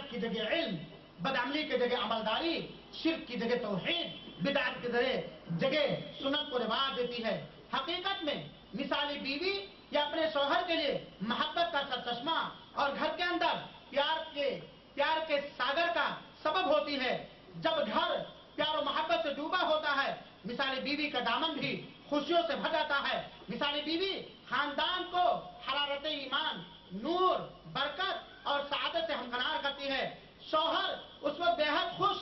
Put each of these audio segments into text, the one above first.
ہدایت کی جگہ علم، بدعملی کی جگہ عملداری، شرک کی جگہ توحید، بدعت کی جگہ سنت کو رواج دیتی ہے۔ حقیقت میں مثالی بیوی یا اپنے شوہر کے لیے محبت کا سرچشمہ اور گھر کے اندر پیار کے ساگر کا سبب ہوتی ہے۔ جب گھر پیار و محبت سے ڈوبا ہوتا ہے، مثالی بیوی کا دامن بھی خوشیوں سے بھر جاتا ہے۔ مثالی بیوی خاندان کو حرارت ایمان، نور، برکت اور سعادت سے ہمکنار کرتی ہے۔ شوہر اس وقت بے حد خوش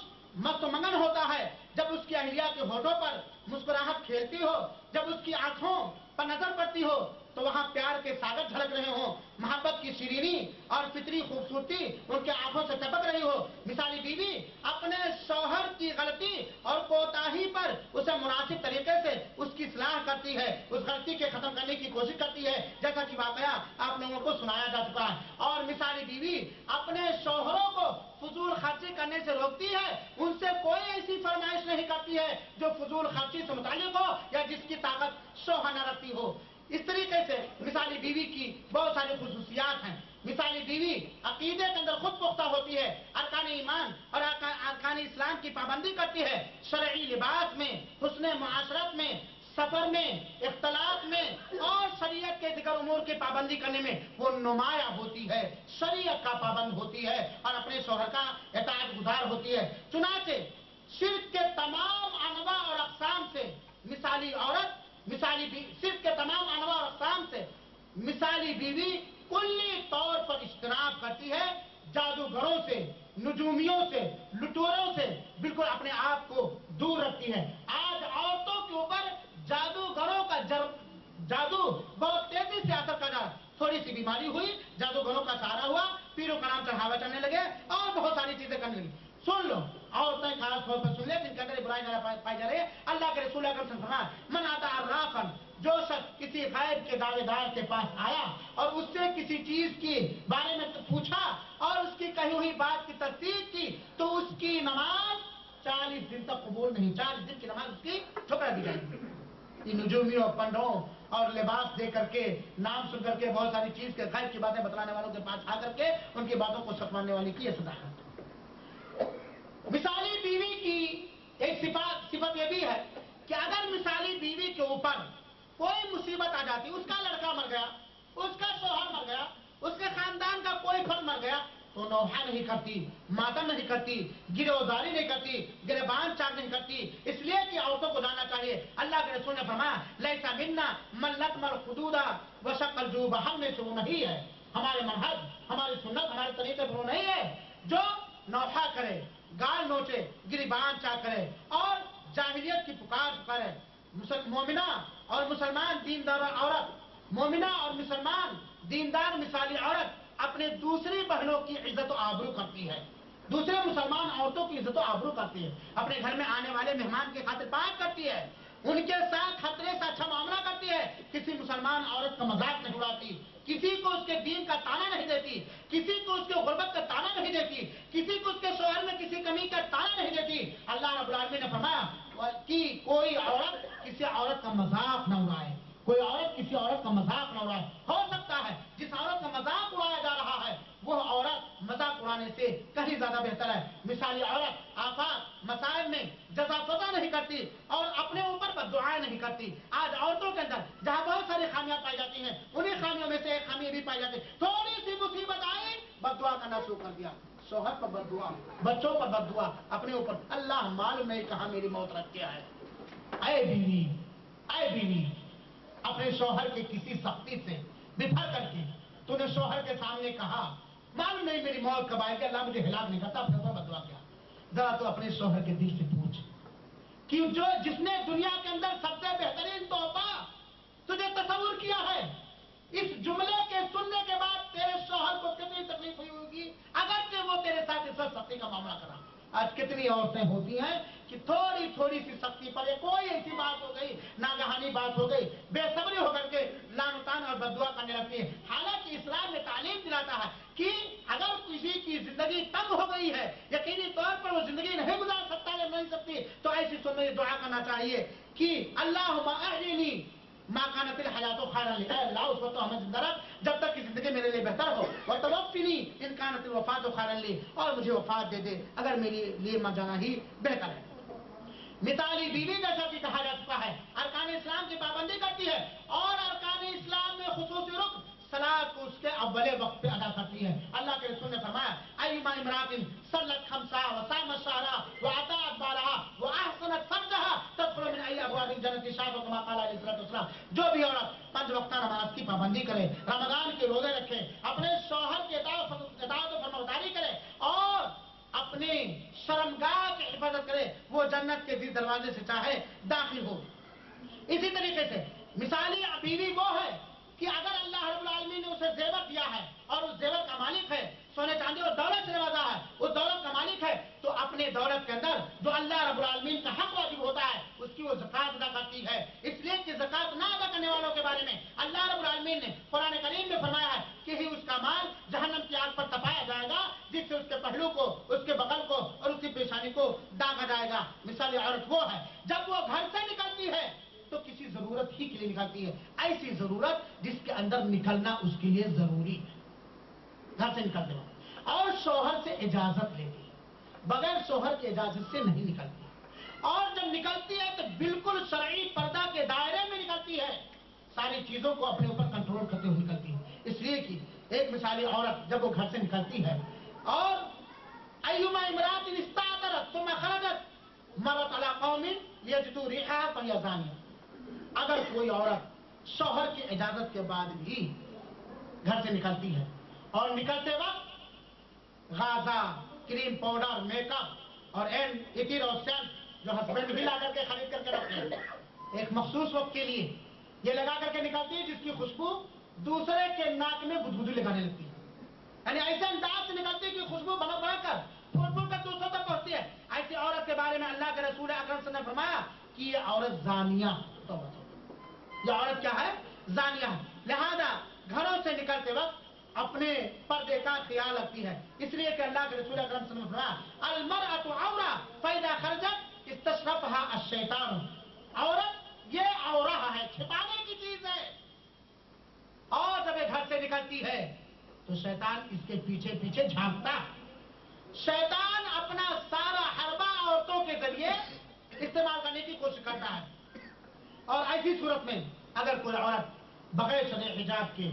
مست و منگن ہوتا ہے جب اس کی اہلیہ کے ہونٹوں پر مسکراہٹ کھیلتی ہو، جب اس کی آنکھوں پر نظر پڑتی ہو تو وہاں پیار کے ساگر جھلک رہے ہوں، محبت کی شیرینی اور فطری خوبصورتی ان کے آنکھوں سے ٹپک رہی ہو۔ مثالی بیوی اپنے شوہر کی غلطی اور کوتاہی پر اسے مناسب طریقے سے اس کی اصلاح کرتی ہے، اس غلطی کے ختم کرنے کی کوشش کرتی ہے، جیسا کہ واقعہ آپ لوگوں کو سنایا جا چکا ہے۔ اور مثالی بیوی اپنے شوہروں کو فضول خرچی کرنے سے روکتی ہے، ان سے کوئی ایسی فرمائش نہیں کرتی ہے جو فضول خرچی سے متعلق ہو یا جس کی طاقت شوہر نہ رکھتی ہو۔ اس طریقے سے مثالی بیوی کی بہت ساری خصوصیات ہیں۔ مثالی بیوی عقیدے کے اندر خود پختہ ہوتی ہے، ارکان ایمان اور ارکان اسلام کی پابندی کرتی ہے، شرعی لباس میں، حسن معاشرت میں، سفر میں، اختلاط میں اور شریعت کے دیگر امور کی پابندی کرنے میں وہ نمایاں ہوتی ہے، شریعت کا پابند ہوتی ہے اور اپنے شوہر کا اطاعت گزار ہوتی ہے۔ چنانچہ شرک کے تمام انواع اور اقسام سے صرف کے تمام انواع اور اقسام سے مثالی بیوی کلی طور پر اجتناب کرتی ہے، جادوگروں سے، نجومیوں سے، لٹوروں سے بالکل اپنے آپ کو دور رکھتی ہے۔ آج عورتوں کے اوپر جادوگروں کا جادو بہت تیزی سے اثر کر رہا ہے۔ تھوڑی سی بیماری ہوئی، جادوگروں کا سہارا ہوا، پیروں کا نام چڑھاوا چڑھنے لگے اور بہت ساری چیزیں کرنے لگی۔ سن لو، عورتیں خاص طور پر سن لے جن کے اندر برائی پائی جا رہی ہے۔ اللہ کے رسول اکرم صلی اللہ علیہ وسلم فرمایا، من اتی عرافا، جو شخص کسی غیب کے دعوے دار کے پاس آیا اور اس سے کسی چیز کے بارے میں پوچھا اور اس کی کہی ہوئی بات کی تصدیق کی تو اس کی نماز 40 دن تک قبول نہیں، 40 دن کی نماز اس کی ٹھکرا دی جائے گی۔ یہ نجومیوں، پنڈوں اور لباس دے کر کے، نام سن کر کے، بہت ساری چیز کے غیب کی باتیں بتلانے والوں کے پاس آ کر کے ان کی باتوں کو سچ ماننے والی کی یہ سزا ہے۔ مثالی بیوی کی ایک صفت یہ بھی ہے کہ اگر مثالی بیوی کے اوپر کوئی مصیبت آ جاتی، اس کا لڑکا مر گیا، اس کا شوہر مر گیا، اس کے خاندان کا کوئی فرد مر گیا تو نوحہ نہیں کرتی، ماتم نہیں کرتی، گریبانداری نہیں کرتی، گریبان چاک نہیں کرتی، اس لیے کہ عورتوں کو جاننا چاہیے۔ اللہ کے رسول نے فرمایا، لیس منا من لطم الخدود وشق الجیوب، ہم میں سے وہ نہیں ہے، ہمارے منہج، ہماری سنت، ہمارے طریقے پر وہ نہیں ہے جو نوحہ کرے، گال نوچے، گریبان چاک کرے اور جاہلیت کی پکارے۔ مومنہ اور مسلمان دیندار عورت، مومنہ اور مسلمان دیندار مثالی عورت اپنے دوسری بہنوں کی عزت و آبرو کرتی ہے، دوسرے مسلمان عورتوں کی عزت و آبرو کرتی ہے، اپنے گھر میں آنے والے مہمان کی خاطر بات کرتی ہے، ان کے ساتھ خطرے سے اچھا معاملہ کرتی ہے، کسی مسلمان عورت کا مذاق نہیں اڑاتی، کسی کو اس کے دین کا تانا نہیں دیتی، کسی کو اس کے غربت کا تانا نہیں دیتی، کسی کو اس کے شوہر میں کسی کمی کا تانا نہیں دیتی۔ اللہ رب العالمین نے فرمایا کہ کوئی عورت کسی عورت کا مذاق نہ اڑائے، کوئی عورت کسی عورت کا مذاق نہ اڑائے۔ ہو سکتا ہے جس عورت کا مذاق اڑایا جا رہا ہے وہ عورت مذاق اڑانے سے کہیں زیادہ بہتر ہے۔ مثالی عورت آفات مسائل میں جزا فضا نہیں کرتی اور اپنے اوپر بددعائیں نہیں کرتی۔ آج عورتوں کے اندر جہاں بہت ساری خامیاں پائی جاتی ہیں، انہیں خامیوں میں سے ایک خامی بھی پائی جاتی ہے، تھوڑی سی مصیبت آئی بددعا کرنا شروع کر دیا، شوہر پر بددعا، بچوں پر بددعا، اپنے اوپر۔ اللہ معلوم نہیں کہاں میری موت رکھ کے آئے۔ اے بیوی، اے بیوی، اپنے شوہر کے کسی سختی سے بفر کر کے تو نے شوہر کے سامنے کہا معلوم نہیں میری موت کب آئے گی، اللہ مجھے ہلاک نہیں کرتا، اپنے اوپر بددعا کیا۔ ذرا تو اپنے شوہر کے دل سے پوچھ کہ جس نے دنیا کے اندر سب سے بہترین تحفہ تجھے تصور کیا ہے، اس جملے کے سننے کے بعد تیرے شوہر کو کتنی تکلیف ہوئی ہوگی اگرچہ وہ تیرے ساتھ اس وقت سختی کا معاملہ کرا۔ آج کتنی عورتیں ہوتی ہیں کہ تھوڑی تھوڑی سی سختی پر کوئی ایسی بات ہو گئی، ناگہانی بات ہو گئی، بے صبری ہو کر کے لعن و طعن اور بددعا کرنے لگتی ہے۔ حالانکہ اسلام میں تعلیم دلاتا ہے کہ اگر کسی کی زندگی تنگ ہو گئی ہے، یقینی طور پر وہ زندگی نہیں گزار سکتا یا نہیں سکتی، تو ایسی صورت میں دعا کرنا چاہیے کہ اللہم احینی माँ कानतिल हयातो खैरन ली, अल्लाह उस वक्त हमें जिंदा रख जब तक की जिंदगी मेरे लिए बेहतर हो, व तवफ्फिनी इन कानतिल वफातो खैरन ली, और मुझे वफात दे दे अगर मेरे लिए मर जाना ही बेहतर है। मिसाली बीवी जैसा कि कहा जा चुका है, अरकान इस्लाम की पाबंदी करती है और अरकान इस्लाम में खुसूसी रुक सलात को उसके अव्वले वक्त पे अदा करती है। अल्लाह के रसूल ने फरमाया, अय्युमा इमरातिन सल्लत खमसा व सामत शहरा व अतात बारहा व अहसनत फर्जहा तदखुलु मिन अय्यि अबवाबिल जन्नति शाह कमा क़ाला अलैहि सल्लतु वस्सलाम। जो भी औरत 5 वक्त नमाज की पाबंदी करे, रमजान के रोजे रखे, अपने शौहर के इताअत व फरमाबरदारी करे और अपने शर्मगाह की हिफाजत करे, वो जन्नत के जिस दरवाजे से चाहे दाखिल हो। इसी तरीके से मिसाली बीवी वो है कि अगर अल्लाह रब्बुल आलमीन ने उसे जेवर दिया है और उस जेवर का मालिक है, सोने चांदी और दौलत से नवाजा है, उस दौलत का मालिक है, तो अपने दौलत के अंदर जो अल्लाह रब्बुल आलमीन का हक वाजिब होता है उसकी वो ज़कात अदा करती है। इसलिए कि ज़कात ना अदा करने वालों के बारे में अल्लाह रब्बुल आलमीन ने कुरान करीम में फरमाया है कि ही उसका माल जहन्नम की आग पर तपाया जाएगा, जिससे उसके पहलू को, उसके बगल को और उसकी पेशानी को दागा जाएगा। मिसाल औरत वो है जब वो घर से निकलती है तो किसी जरूरत ही के लिए निकलती है, ऐसी जरूरत जिसके अंदर निकलना उसके लिए जरूरी है, घर से निकलते वक्त, और शौहर से इजाजत लेती है, बगैर शौहर की इजाजत से नहीं निकलती, और जब निकलती है तो बिल्कुल शरई पर्दा के दायरे में निकलती है, सारी चीजों को अपने ऊपर कंट्रोल करते हुए निकलती है। इसलिए कि एक मिसाली औरत जब वो घर से निकलती है और अय्युमा इमरातिन इस्तातरत सुम्मा खरजत मरत अला कौमिन यजिदू रिहा फहिय ज़ानिया। अगर कोई औरत शौहर की इजाजत के बाद भी घर से निकलती है और निकलते वक्त गाजा, क्रीम पाउडर, मेकअप और एंड इतिर और सेंट जो हस्बैंड भी ला करके खरीद करके रखते हैं एक मखसूस वक्त के लिए, ये लगा करके निकलती है जिसकी खुशबू दूसरे के नाक में गुदगुदी लगाने लगती है, यानी ऐसे अंदाज से निकलती है कि खुशबू बढ़ बढ़कर फूट कर दूसरों तक पहुंचती है। ऐसी औरत के बारे में अल्लाह के रसूल अकरम सल्लल्लाहु अलैहि वसल्लम ने फरमाया कि ये औरत जानिया, तो ये औरत क्या है? जानिया। लिहाजा घरों से निकलते वक्त अपने पर्दे का ख्याल रखती है, इसलिए कि अल्लाह के रसूल अकरम सल्लल्लाहु अलैहि वसल्लम ने फरमाया अल मरअतु औरा फइदा खरजत इस्तशरफहा अश-शैतान। औरत ये औरा है, छिपाने की चीज है, और जब ये घर से निकलती है तो शैतान इसके पीछे पीछे झांकता है। शैतान अपना सारा हरबा औरतों के जरिए इस्तेमाल करने की कोशिश करता है, और ऐसी सूरत में अगर कोई औरत बगैर शरई हिजाब के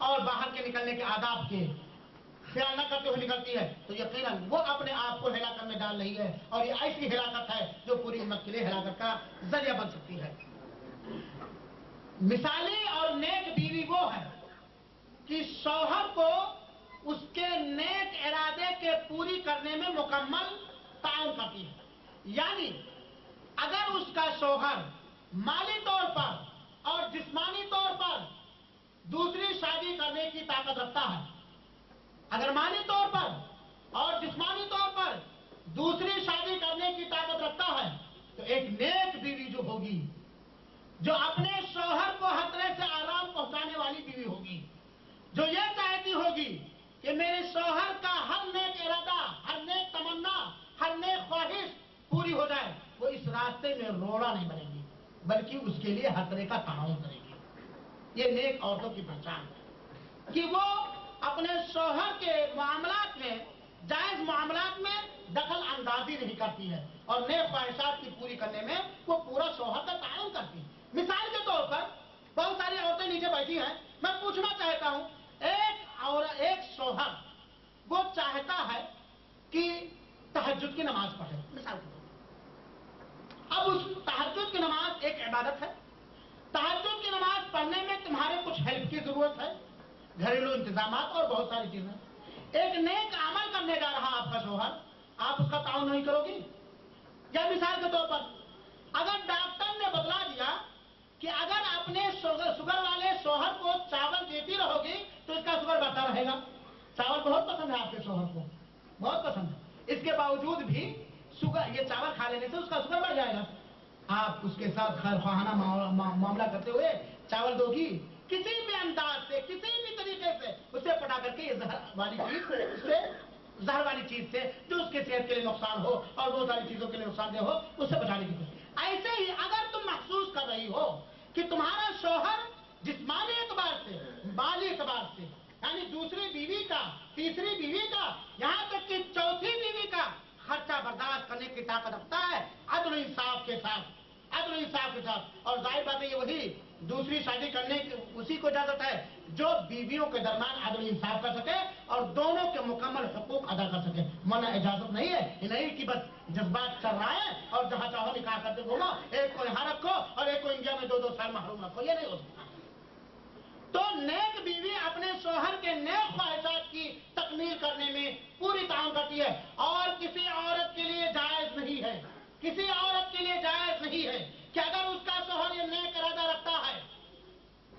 और बाहर के निकलने के आदाब के ख्याल न करते हुए निकलती है तो यकीनन वो अपने आप को हिलाकत में डाल रही है, और ये ऐसी हिलाकत है जो पूरी उम्मत के लिए हिलाकत का जरिया बन सकती है। मिसाली और नेक बीवी वो है कि शौहर को उसके नेक इरादे के पूरी करने में मुकम्मल ताउन करती है, यानी अगर उसका शौहर माली तौर पर और जिस्मानी तौर पर दूसरी शादी करने की ताकत रखता है, अगर माली तौर पर और जिस्मानी तौर पर दूसरी शादी करने की ताकत रखता है तो एक नेक बीवी जो होगी, जो अपने शौहर को खतरे से आराम पहुंचाने वाली बीवी होगी, जो ये चाहती होगी कि मेरे शौहर का हर नेक इरादा, हर नेक तमन्ना, हर नेक ख्वाहिश पूरी हो जाए, वो इस रास्ते में रोड़ा नहीं बनेगी बल्कि उसके लिए हर तरह का ताउन करेगी। ये नेक औरतों की पहचान है कि वो अपने शौहर के मामलात में, जायज मामलात में दखल अंदाजी नहीं करती है, और नेक ख्वाहिशात की पूरी करने में वो पूरा शौहर का ताउन करती है। मिसाल के तौर पर बहुत सारी औरतें नीचे बैठी हैं, मैं पूछना चाहता हूं, एक शौहर वो चाहता है कि तहज्जुद की नमाज पढ़े, मिसाल के तौर पर। अब उस तहज्जुद की नमाज एक इबादत है, तहज्जुद की नमाज पढ़ने में तुम्हारे कुछ हेल्प की जरूरत है, घरेलू इंतजामात और बहुत सारी चीजें। एक नेक अमल करने जा रहा आपका शौहर, आप उसका ताउन नहीं करोगी? या मिसाल के तौर पर अगर डॉक्टर ने बतला दिया कि अगर अपने शुगर वाले शौहर को चावल देती रहोगी तो इसका शुगर बढ़ता रहेगा, चावल बहुत पसंद है आपके शौहर को, बहुत पसंद है, इसके बावजूद भी शुगर, ये चावल खा लेने से उसका शुगर बढ़ जाएगा, आप उसके साथ खैरख्वाहाना मामला करते हुए चावल दोगी, किसी भी अंदाज से, किसी भी तरीके से उसे पटा करके ये जहर वाली चीज से जो उसके सेहत के लिए नुकसान हो और बहुत सारी चीजों के लिए नुकसानदेह हो, उससे बचाने की कोशिश। ऐसे ही अगर तुम महसूस कर रही हो कि तुम्हारा शौहर जिस्मानी एतबार से, माली एतबार से, यानी दूसरी बीवी का, तीसरी बीवी का, यहाँ तक कि चौथी बीवी का खर्चा बर्दाश्त करने की ताकत रखता है, अदल इंसाफ के साथ, अदल इंसाफ के साथ। और जाहिर बात है ये वही दूसरी शादी करने की उसी को इजाजत है जो बीवियों के दरमियान अदल इंसाफ कर सके और दोनों के मुकम्मल हुकूक अदा कर सके, वरना इजाजत नहीं है। ये नहीं कि बस जज्बात चल रहा है और जहां चाहो निकाह करते घूमो, एक को यहाँ रखो और एक को इंडिया में 2-2 साल महरूम रखो, ये नहीं हो सकता। तो नेक बीवी अपने शोहर के नेक ख्वाहिशात की तकमील करने में पूरी ताउन करती है और किसी औरत के लिए जायज नहीं है, किसी औरत के लिए जायज नहीं है कि अगर उसका शोहर ये नेक इरादा रखता है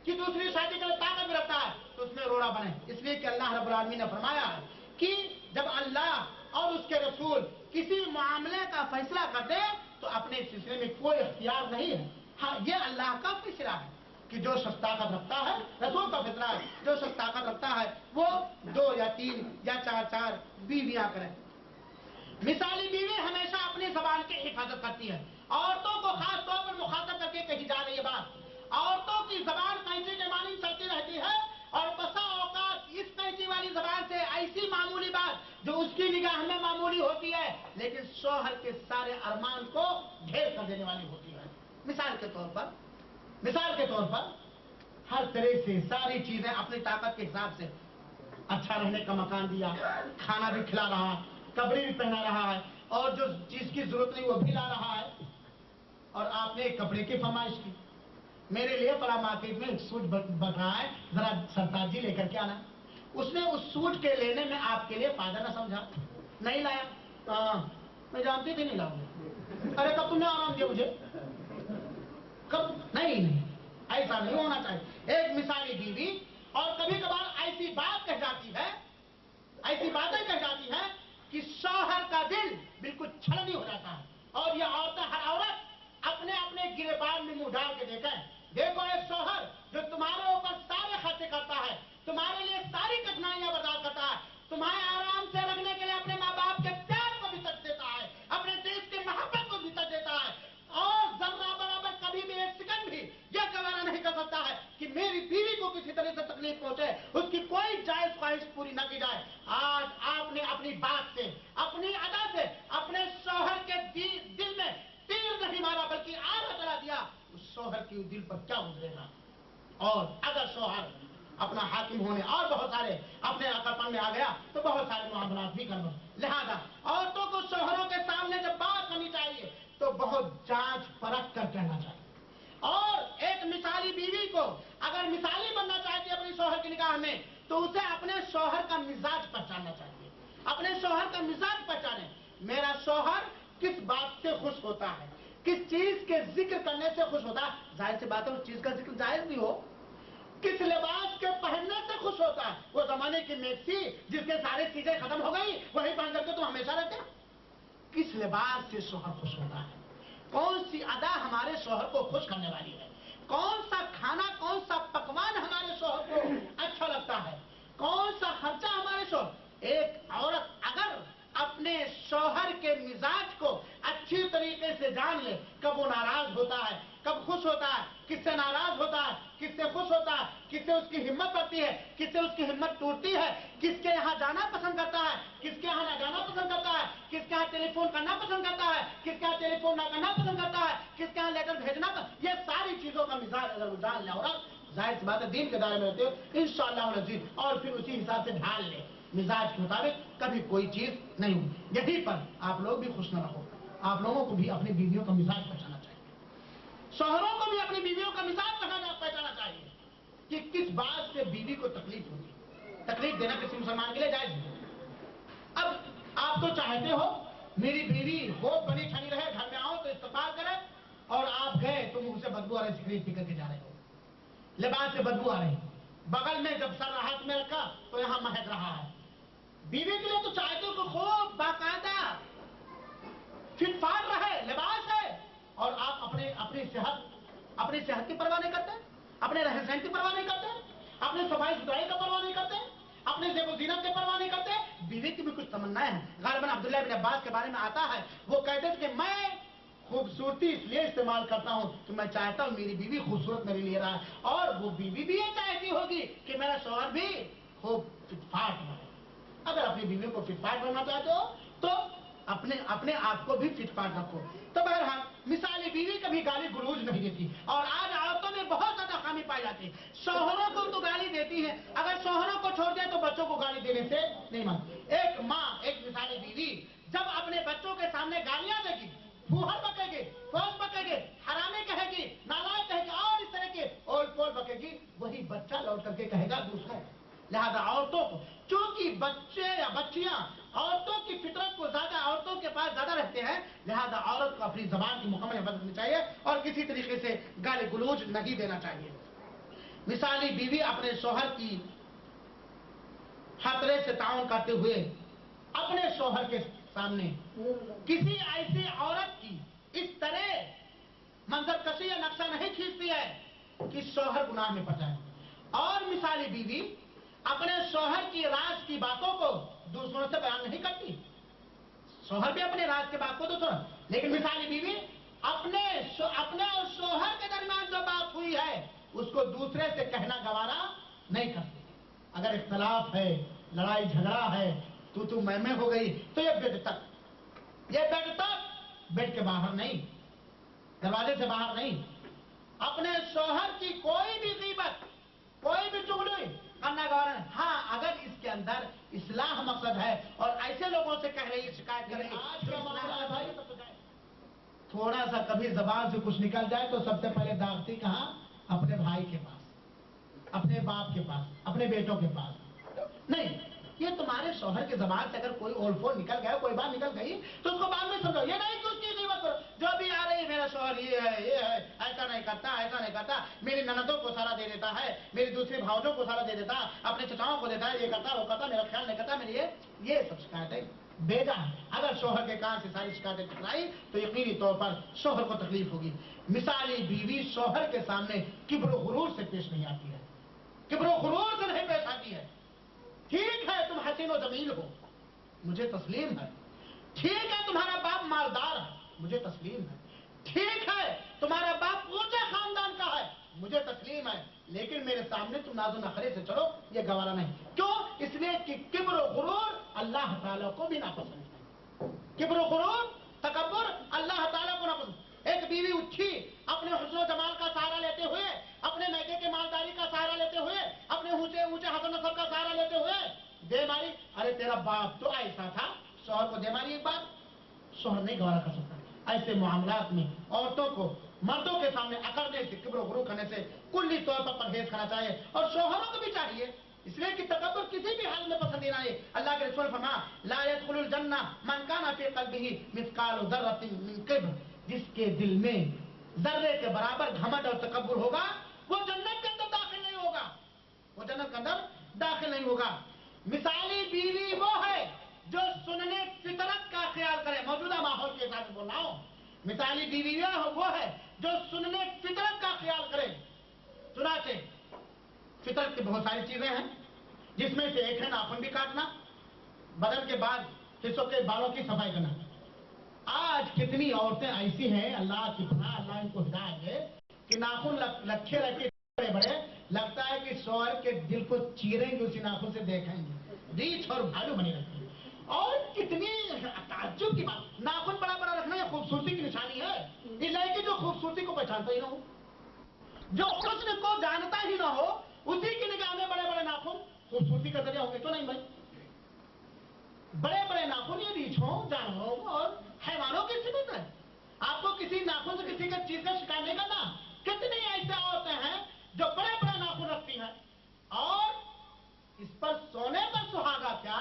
कि दूसरी शादी के लिए ताकत भी रखता है तो उसमें रोड़ा बने। इसलिए कि अल्लाह रब्बुल आलमीन ने फरमाया है कि जब अल्लाह और उसके रसूल किसी मामले का फैसला करते हैं तो अपने सिलसिले में कोई इख्तियार नहीं है। हाँ, ये अल्लाह का फैसला है कि जो शख्स ताकत रखता है, रसूल का फैसला है, जो शख्स ताकत रखता है वो 2 या 3 या 4 बीवियां करे। मिसाली बीवी हमेशा अपनी जबान की हिफाजत करती है। औरतों को खास तौर पर मुखातब करके कही जा रही है बात, औरतों की जबान कैंची के मानी चलती रहती है और बसा औकात इस कैंची वाली जबान से ऐसी मामूली बात जो उसकी निगाह में मामूली होती है लेकिन शौहर के सारे अरमान को ढेर कर देने वाली होती है। मिसाल के तौर पर हर तरह से सारी चीजें अपनी ताकत के हिसाब से, अच्छा रहने का मकान दिया, खाना भी खिला रहा है, कपड़े भी पहना रहा है और जो चीज की जरूरत नहीं वो भी ला रहा है। और आपने एक कपड़े की फरमाइश की, मेरे लिए बड़ा मार्केट में एक सूट बन रहा है, जरा सरताज जी लेकर के आना। उसने उस सूट के लेने में आपके लिए फायदा ना समझा, नहीं लाया। मैं जानती थी नहीं लाऊंगी। अरे कब तुमने आराम दिया मुझे, कब? नहीं, ऐसा नहीं होना चाहिए। एक मिसाली बीवी और कभी कभार ऐसी बात कह जाती है, ऐसी बातें कह जाती है कि शौहर का दिल बिल्कुल छलनी हो जाता है। और यह हर औरत अपने अपने गिरेबान में मुंह डाल के देखो एक शौहर जो तुम्हारे ऊपर सारे खर्चे करता है, तुम्हारे लिए सारी कठिनाइयां बर्दाश्त करता है, तुम्हारे आराम से रखने के लिए अपने माँ बाप के प्यार को भी तक देता है, अपने देश के मोहब्बत को भी तक देता है और जर्रा बराबर कभी भी एक सेकंड भी यह गवारा नहीं कर सकता है कि मेरी बीवी को किसी तरह से तकलीफ पहुंचे, उसकी कोई जायज ख्वाहिश पूरी न की जाए। आज आपने अपनी बात से, अपनी अदा से अपने शौहर के दिल में तीर नहीं मारा बल्कि आरा चला दिया, उस शौहर के दिल पर क्या गुजरेगा। और अगर शौहर अपना हाकिम होने और बहुत सारे अपने अकलपन में आ गया तो बहुत सारे मामलात भी कर लो। लिहाजा औरतों को शौहरों के सामने जब बात करनी चाहिए तो बहुत जांच परख कर कहना चाहिए। और एक मिसाली बीवी को अगर मिसाली बनना चाहती है अपनी शौहर की निगाह में तो उसे अपने शौहर का मिजाज पहचानना चाहिए, अपने शौहर का मिजाज पहचाने। मेरा शौहर किस बात से खुश होता है, किस चीज के जिक्र करने से खुश होता है, जाहिर सी बात है उस चीज का जिक्र जायज भी हो। किस लिबास के पहनने से खुश होता है, वो जमाने की मैक्सी जिसके सारी चीजें खत्म हो गई वही पहन करके तुम हमेशा रहते हो। किस लिबास से शौहर खुश होता है, कौन सी अदा हमारे शौहर को खुश करने वाली है, कौन सा खाना, कौन सा पकवान हमारे शौहर को अच्छा लगता है, कौन सा खर्चा हमारे शौहर। एक औरत अगर अपने शौहर के मिजाज को अच्छी तरीके से जान ले, कब वो नाराज होता है, कब खुश होता है, किससे नाराज होता है, किससे खुश होता है, किससे उसकी हिम्मत बढ़ती है, किससे उसकी हिम्मत टूटती है, किसके यहाँ जाना पसंद करता है, किसके यहाँ ना जाना पसंद करता है, किसके यहाँ टेलीफोन करना पसंद करता है, किसके यहाँ टेलीफोन ना करना पसंद करता है, किसके यहाँ लेटर भेजना, ये सारी चीजों का मिजाज अगर वो जान ले और जाहिर सी बात है दीन के दायरे में रहते हो इंशाअल्लाह अज़ीज़, और फिर उसी हिसाब से ढाल ले मिजाज के मुताबिक, कभी कोई चीज नहीं होगी। यहीं पर आप लोग भी खुश न रहो, आप लोगों को भी अपनी बीवियों का मिजाज पहचानना चाहिए, शौहरों को भी अपनी बीवियों का मिजाज पहचानना चाहिए कि किस बात से बीवी को तकलीफ होगी। तकलीफ देना किसी मुसलमान के लिए जायज नहीं। अब आप तो चाहते हो मेरी बीवी खूब बनी ठनी रहे, घर में आओ तो इस्तकबाल करे, और आप गए तो मुंह से बदबू आ रही, सिगरेट पी करके जा रहे हो, लिबास से बदबू आ रही, बगल में जब सर हाथ में रखा तो यहां महक रहा है। बीवी के लिए तो चाहते हो कि खूब बाकायदा फिटफाट रहे, लिबास है, और आप अपनी सेहत की परवाह नहीं करते, अपने रहन सहन की परवाह नहीं करते, अपने सफाई सुथराई का परवाह नहीं करते, अपने ज़ेब ज़ीनत की परवाह नहीं करते। बीवी की भी कुछ तमन्नाएं हैं। गालिबन अब्दुल्लाह बिन अब्बास के बारे में आता है, वो कहते थे कि मैं खूबसूरती इसलिए इस्तेमाल करता हूँ कि मैं चाहता हूँ मेरी बीवी खूबसूरत मेरे लिए रहा, और वो बीवी भी ये चाहती होगी कि मेरा शौहर भी खूब फिटफाट रहे। अगर अपनी बीवी को फिटफाट बनना चाहते हो तो अपने अपने आप को भी फिटफाट रखो। तो बहरहाल मिसाली बीवी कभी गाली गलौज नहीं देती, और आज औरतों में बहुत ज्यादा खामी पाई जाती है। शौहरों को तो गाली देती है, अगर शौहरों को छोड़ दे तो बच्चों को गाली देने से नहीं मानती। एक माँ, एक मिसाली बीवी जब अपने बच्चों के सामने गालियां देगी, फूहड़ बकेगी, कौन बकेगी, हरामी कहेगी, नालायक कहेगी, और इस तरह के ओल पोल बकेगी, वही बच्चा लौट करके कहेगा दूसरों। लिहाजा औरतों को, चूंकि बच्चे या बच्चियां औरतों की फितरत को ज्यादा औरतों के पास ज्यादा रहते हैं, लिहाजा औरत को अपनी जबान की मुकम्मल हिफाजत करनी चाहिए और किसी तरीके से गाली गलौज नहीं देना चाहिए। मिसाली बीवी अपने शौहर की खतरे से ताउन करते हुए अपने शौहर के सामने किसी ऐसी औरत की इस तरह मंजरकशी या नक्शा नहीं खींचती है कि शौहर गुनाह में फंसा है। और मिसाली बीवी अपने शौहर की राज की बातों को दूसरों से बयान नहीं करती। शौहर भी अपने राज के बात को दूसरों, लेकिन मिसाली बीवी अपने और शौहर के दरमियान जो बात हुई है उसको दूसरे से कहना गवारा नहीं करती। अगर इख्तलाफ है, लड़ाई झगड़ा है, तू मैं हो गई, तो ये बेड तक, बेड के बाहर नहीं, दरवाजे से बाहर नहीं। अपने शौहर की कोई भी गीबत, कोई भी चुगली करना गवारा नहीं। हाँ, अगर इसके अंदर इस्लाह मकसद है और ऐसे लोगों से कह रही, शिकायत कर रही, आज का मामला है भाई, थोड़ा सा कभी जबान से कुछ निकल जाए तो सबसे पहले दागती कहाँ? अपने भाई के पास, अपने बाप के पास, अपने बेटों के पास। नहीं, ये तुम्हारे शौहर के जबान से अगर कोई ओलफोल निकल गया, कोई बात निकल गई, तो उसको बाद में समझो। ये नहीं कि उसकी कीमत करो, जो भी आ रही मेरा शौहर ये है, ऐसा नहीं करता, ऐसा नहीं करता, मेरी ननदों को सारा दे देता है, मेरी दूसरी भावजों को सारा दे देता, अपने चचाओं को देता है, ये करता वो करता, मेरा ख्याल नहीं करता, मेरी ये सब शिकायतें बेजा है। अगर शौहर के कान से सारी शिकायतें टकराई तो यकीनी तौर पर शौहर को तकलीफ होगी। मिसाली बीवी शौहर के सामने किब्र गुरूर से पेश नहीं आती है, किब्र गुरूर से नहीं पेश आती है। ठीक है तुम हसीन व जमील हो, मुझे तस्लीम है। ठीक है तुम्हारा बाप मालदार है, मुझे तस्लीम है। ठीक है तुम्हारा बाप ऊंचे खानदान का है, मुझे तस्लीम है। लेकिन मेरे सामने तुम नाज़ो नखरे से चलो, ये गवारा नहीं। क्यों? इसलिए कि किब्र गुरूर अल्लाह ताला को भी नापसंद है। किब्र गुरूर, तकब्बुर अल्लाह ताला को नापसंद। एक बीवी उठी अपने हुस्न जमाल का सहारा लेते हुए, अपने मैके के मालदारी का सहारा लेते हुए, अपने ऊंचे ऊंचे हसन नसब का सहारा लेते हुए दे मारी, अरे तेरा बाप तो ऐसा था, शौहर को दे मारी एक बात, शौहर नहीं गवारा कर सकता। ऐसे मामलात में औरतों को मर्दों के सामने अकड़ने से, किब्र गुरूर करने से कुल्ली तौर पर परहेज करना चाहिए, और शौहरों को भी चाहिए, इसलिए कि तकब्बुर किसी भी हाल में पसंद नहीं आए। अल्लाह के रसूल फरमा, ला यदखुलुल जन्नह मन काना फी क़ल्बिही मिस्कालु ज़र्रतिन मिन किब्र, जिसके दिल में जर्रे के बराबर घमंड और तकब्बुर होगा वो जन्नत के अंदर दाखिल नहीं होगा, वो जन्नत के अंदर दाखिल नहीं होगा। मिसाली बीवी वो है जो सुनने फितरत का ख्याल करे। मौजूदा माहौल के हिसाब से बोल रहा हूं, मिसाली बीवी वो है जो सुनने फितरत का ख्याल करे। चुनाचे फितरत की बहुत सारी चीजें हैं, जिसमें से एक है नाखून भी काटना, बदन के बाद हिस्सों के बालों की सफाई करना। आज कितनी औरतें ऐसी हैं, अल्लाह की पनाह, अल्लाह इनको हिदायत दे, कि नाखून लखे रखे बड़े बड़े, लगता है कि शौहर के दिल को चीरेंगे, उसी नाखून से देखेंगे, रीछ और भालू बनी रहती है। और कितनी ताज्जुब की बात, नाखून बड़ा बड़ा रखना ये खूबसूरती की निशानी है, इसलिए कि जो खूबसूरती को पहचानता ही ना हो, जो हुस्न को जानता ही ना हो, उसी की निगाह में बड़े बड़े नाखून खूबसूरती का जरिया होंगे। क्यों नहीं भाई? बड़े बड़े नाखून ये रीछों, जानवरों और हैवानों की सिफत है। आपको किसी नाखून से किसी का चीज का शिकार नहीं करना। कितनी ऐसे औरतें हैं जो बड़े बड़े नाखून रखती हैं, और इस पर सोने पर सुहागा क्या,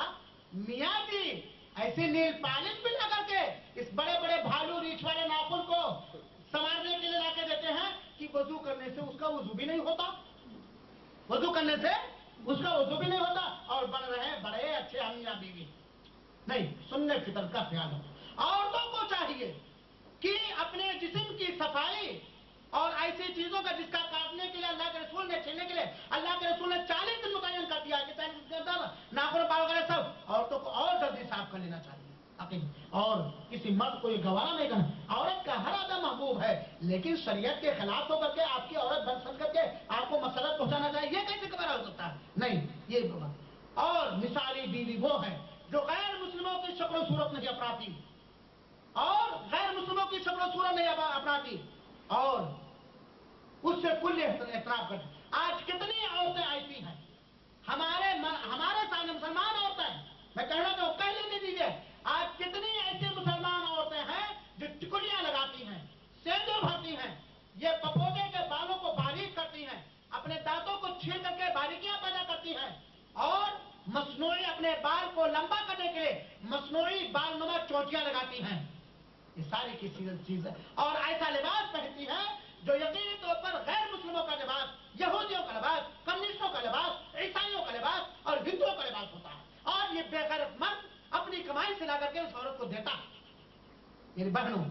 मियाँ जी ऐसी नील पालिश भी लगा के इस बड़े बड़े भालू रीछ वाले नाखून को संवारने के लिए लाके देते हैं कि वजू करने से उसका वजू भी नहीं होता, वजू करने से उसका वजू भी नहीं होता, और बन रहे बड़े अच्छे हम मियाँ बीवी। नहीं, सुन्नत फितर का ख्याल हो। औरतों को चाहिए कि अपने जिस्म की सफाई और ऐसी चीजों का जिसका काटने के लिए अल्लाह के रसूल ने, छीलने के लिए अल्लाह के रसूल ने 40 दिन मुतय्यन कर दिया कि 40 दिन के अंदर नाखून बाल वगैरह सब औरतों को और जल्दी साफ कर लेना चाहिए। और किसी मर्द को ये गवारा नहीं करना। औरत का हर आदम महबूब है, लेकिन शरीयत के खिलाफ होकर के आपकी औरत बन सक करके आपको मसलत पहुंचाना चाहिए, ये कैसे गवारा हो सकता है? नहीं, ये बोला। और मिसाली बीवी वो है जो गैर मुस्लिमों की शक्ल सूरत नहीं अपनाती, और गैर मुस्लिमों की शक्ल सूरत नहीं अपनाती, और उससे कुल एहतराम करती। आज कितनी औरतें ऐसी हैं हमारे सामने, मुसलमान औरतें, मैं कहना चाहूँ, कह लेने दीजिए, आज कितनी ऐसी मुसलमान औरतें हैं जो टिकुलियां लगाती हैं, सेंदूर भरती हैं, ये पपोते के बालों को बारीक करती हैं, अपने दांतों को छील करके बारीकियां पैदा करती हैं, और मसनूई अपने बाल को लंबा करने के लिए मसनूई बाल नुमा चोटियां लगाती हैं। ये सारी की चीज है। और ऐसा लिबास पहनती है जो यकीनी तौर पर गैर मुस्लिमों का लिबास, यहूदियों का लिबास, कम्युनिस्टों का लिबास, ईसाइयों का लिबास और हिंदुओं का लिबास होता है। और ये बेगैरत मर्द अपनी कमाई से ला करके उस औरत को देता है। मेरी बहनों,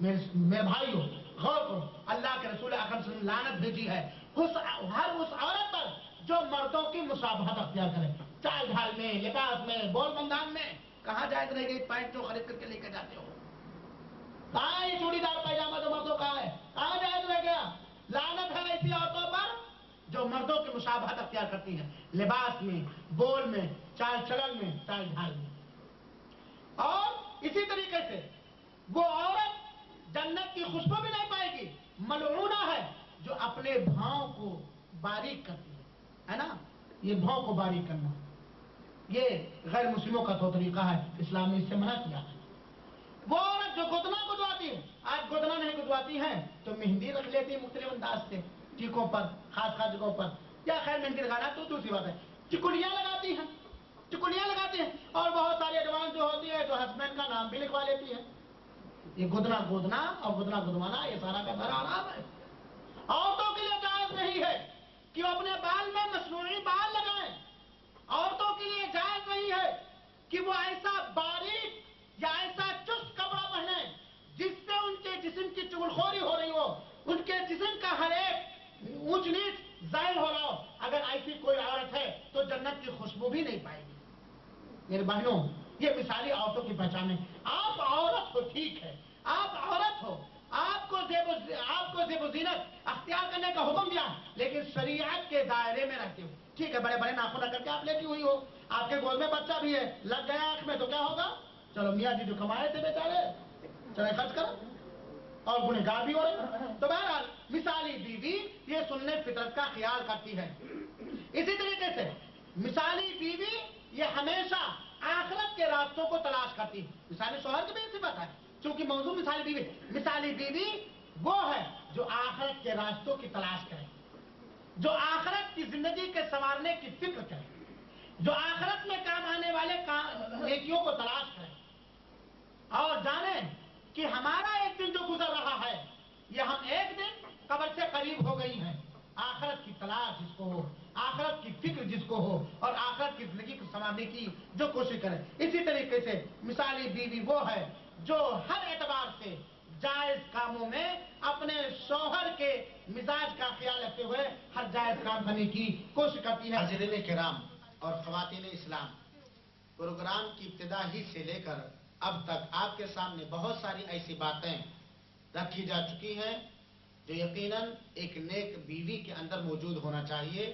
मेरे भाइयों, गौर करो, अल्लाह के रसूल अकरम सल्लल्लाहु अलैहि वसल्लम लानत भेजी है हर उस औरत पर जो मर्दों की मुसाबहत अख्तियार करे, चाल ढाल में, लिबास में, बोल बंदान में। कहाँ जायज रह गई पैंट जो खरीद करके लेकर जाते हो? कहाँ ये चूड़ीदार पैजामा जो मर्दों का है, कहाँ जायज रह गया? लानत है ऐसी औरतों पर जो मर्दों की मुशाबहत अख्तियार करती हैं, लिबास में, बोल में, चाल चलन में, चाल ढाल में। और इसी तरीके से वो औरत जन्नत की खुशबू भी नहीं पाएगी। मलऊना है जो अपने भाव को बारीक करती है ना? ये भाव को बारीक करना, ये गैर मुस्लिमों का तो तरीका है, इस्लाम ने इससे मना किया है। वो औरत जो गुदना गुदवाती है, आज गुदना नहीं गुदवाती है तो मेहंदी रख लेती है मुख्तलिफ अंदाज से, टीकों पर, खास खास जगहों पर, या खैर मेहंदी लगाना तो दूसरी बात है। टिकुलियां लगाती हैं, टिकुलियां लगाती हैं, और बहुत सारी एडवांस जो होती है तो हस्बैंड का नाम भी लिखवा लेती है। ये गुदना गोदना और गुदना गुदवाना, ये सारा का सारा आराम है। औरतों के लिए जायज नहीं है कि वो अपने बाल में मसनूई बाल लगाएं। औरतों के लिए जायज नहीं है कि वो ऐसा बारीक या ऐसा चुस्त कपड़ा पहने जिससे उनके जिस्म की चुगलखोरी हो रही हो, उनके जिस्म का हर एक ऊंच नीच जाहिर हो रहा हो। अगर ऐसी कोई औरत है तो जन्नत की खुशबू भी नहीं पाएगी। मेरे बहनों, ये मिसाली औरतों की पहचान है। आप औरत हो, ठीक है, आप औरत हो, आपको जेब जीनत अख्तियार करने का हुक्म दिया, लेकिन शरीयत के दायरे में रहते हो, ठीक है। बड़े बड़े नाखून करके आप लेटी हुई हो, आपके गोद में बच्चा भी है, लग गया आंख में तो क्या होगा? चलो मियाँ जी जो कमाए थे बेचारे, चले खर्च करो, और गुनहगार भी हो रहे। तो बहरहाल मिसाली बीवी ये सुन्ने फितरत का ख्याल करती है। इसी तरीके से मिसाली बीवी ये हमेशा आखिरत के रास्तों को तलाश करती है। मिसाली शौहर की भी सिफत है, क्योंकि मौजूद मिसाली बीवी वो है जो आखिरत के रास्तों की तलाश करे, जो आखिरत की जिंदगी के संवारने की फिक्र करे, जो आखिरत में काम आने वाले नेकियों को तलाश करे, और जाने कि हमारा एक दिन जो गुजर रहा है, ये हम एक दिन कब्र से करीब हो गई हैं। आखिरत की तलाश जिसको हो, आखिरत की फिक्र जिसको हो, और आखिरत की जिंदगी को संवारने की जो कोशिश करे। इसी तरीके से मिसाली बीवी वो है जो हर एतबार से जायज कामों में अपने शौहर के मिजाज का ख्याल रखते हुए हर जायज काम करने की कोशिश करती है। हाज़िरीन किराम और ख़वातीन इस्लाम, प्रोग्राम की इब्तिदा ही से लेकर अब तक आपके सामने बहुत सारी ऐसी बातें रखी जा चुकी हैं जो यकीनन एक नेक बीवी के अंदर मौजूद होना चाहिए,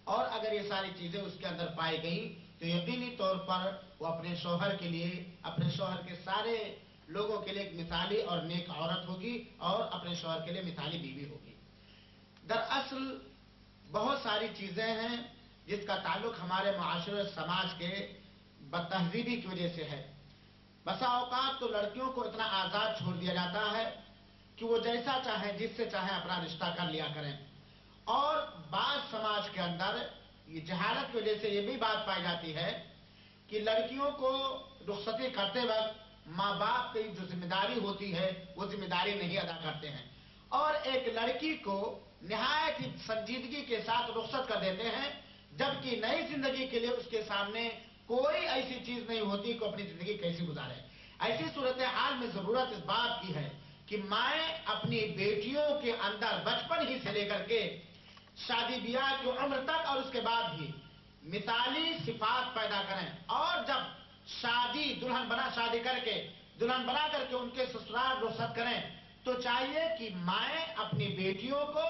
और अगर ये सारी चीजें उसके अंदर पाई गई तो यकीनी तौर पर वो अपने शौहर के लिए, अपने शौहर के सारे लोगों के लिए एक मिसाली और नेक औरत होगी, और अपने शौहर के लिए मिसाली बीवी होगी। दरअसल बहुत सारी चीजें हैं जिसका ताल्लुक हमारे माशरे समाज के बदतहजीबी की वजह से है। बसा औकात तो लड़कियों को इतना आजाद छोड़ दिया जाता है कि वो जैसा चाहे जिससे चाहे अपना रिश्ता कर लिया करें, और बाद समाज के अंदर ये जहालत की वजह से ये भी बात पाई जाती है कि लड़कियों को रुखसती करते वक्त माँ बाप की जो जिम्मेदारी होती है वो जिम्मेदारी नहीं अदा करते हैं, और एक लड़की को निहायत ही संजीदगी के साथ रुखसत कर देते हैं, जबकि नई जिंदगी के लिए उसके सामने कोई ऐसी चीज नहीं होती कि अपनी जिंदगी कैसी गुजारे। ऐसी सूरत हाल में जरूरत इस बात की है कि माएँ अपनी बेटियों के अंदर बचपन ही से लेकर के शादी ब्याह की उम्र तक और उसके बाद भी मिसाली सिफात पैदा करें, और जब शादी दुल्हन دلہن بنا شادی کر کے دلہن بنا کر کے ان کے سسرال رخصت کریں تو چاہیے کہ مائیں اپنی بیٹیوں کو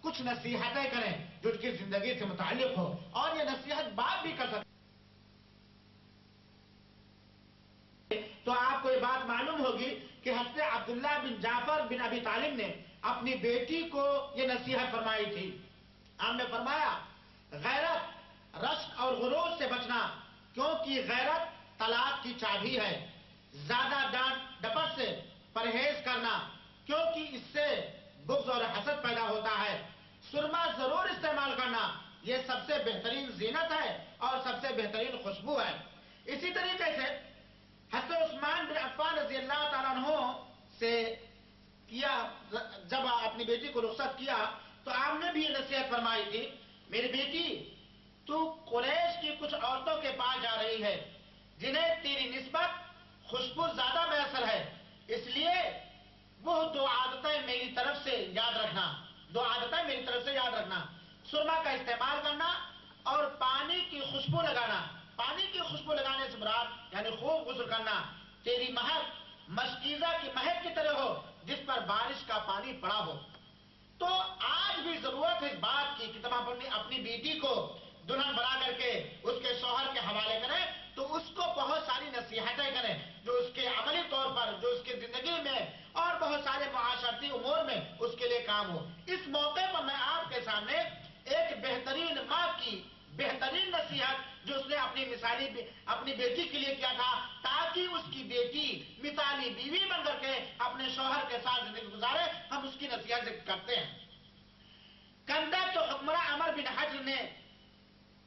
کچھ نصیحتیں کریں جو ان کی زندگی سے متعلق ہو، اور یہ نصیحت باپ بھی کر سکتے. تو آپ کو یہ بات معلوم ہوگی کہ حضرت عبداللہ بن جعفر بن ابی طالب نے اپنی بیٹی کو یہ نصیحت فرمائی تھی. آپ نے فرمایا غیرت، رشک اور غرور سے بچنا، کیونکہ غیرت طلاق کی چابی ہے. زیادہ ڈانٹ ڈپٹ سے پرہیز کرنا، کیونکہ اس سے بغض اور حسد پیدا ہوتا ہے. سرما ضرور استعمال کرنا، یہ سب سے بہترین زینت ہے اور سب سے بہترین خوشبو ہے. اسی طریقے سے حضرت عثمان بن عفان رضی اللہ تعالیٰ عنہ سے کیا، جب اپنی بیٹی کو رخصت کیا تو آپ نے بھی یہ نصیحت فرمائی تھی، میری بیٹی تو قریش کی کچھ عورتوں کے پاس جا رہی ہے جنہیں تیری نسبت خوشبو زیادہ میسر ہے، اس لیے وہ دو عادتیں میری طرف سے یاد رکھنا، سرما کا استعمال کرنا اور پانی کی خوشبو لگانا. پانی کی خوشبو لگانے سے مراد یعنی خوب غسل کرنا. تیری مہک مشکیزہ کی مہک کی طرح ہو جس پر بارش کا پانی پڑا ہو. تو آج بھی ضرورت ہے اس بات کی کہ تمام اپنی بیٹی کو دلہن بنا کر کے اس کے شوہر کے حوالے کریں تو اس کو بہت ساری نصیحتیں کریں جو اس کے عملی طور پر، جو اس کی زندگی میں اور بہت سارے معاشرتی امور میں اس کے لیے کام ہو. اس موقع پر میں آپ کے سامنے ایک بہترین ماں کی بہترین نصیحت جو اس نے اپنی بیٹی کے لیے کیا تھا تاکہ اس کی بیٹی مثالی بیوی بن کر کے اپنے شوہر کے ساتھ زندگی گزارے، ہم اس کی نصیحت کرتے ہیں. کندہ کے حکمراں عمر بن حجر نے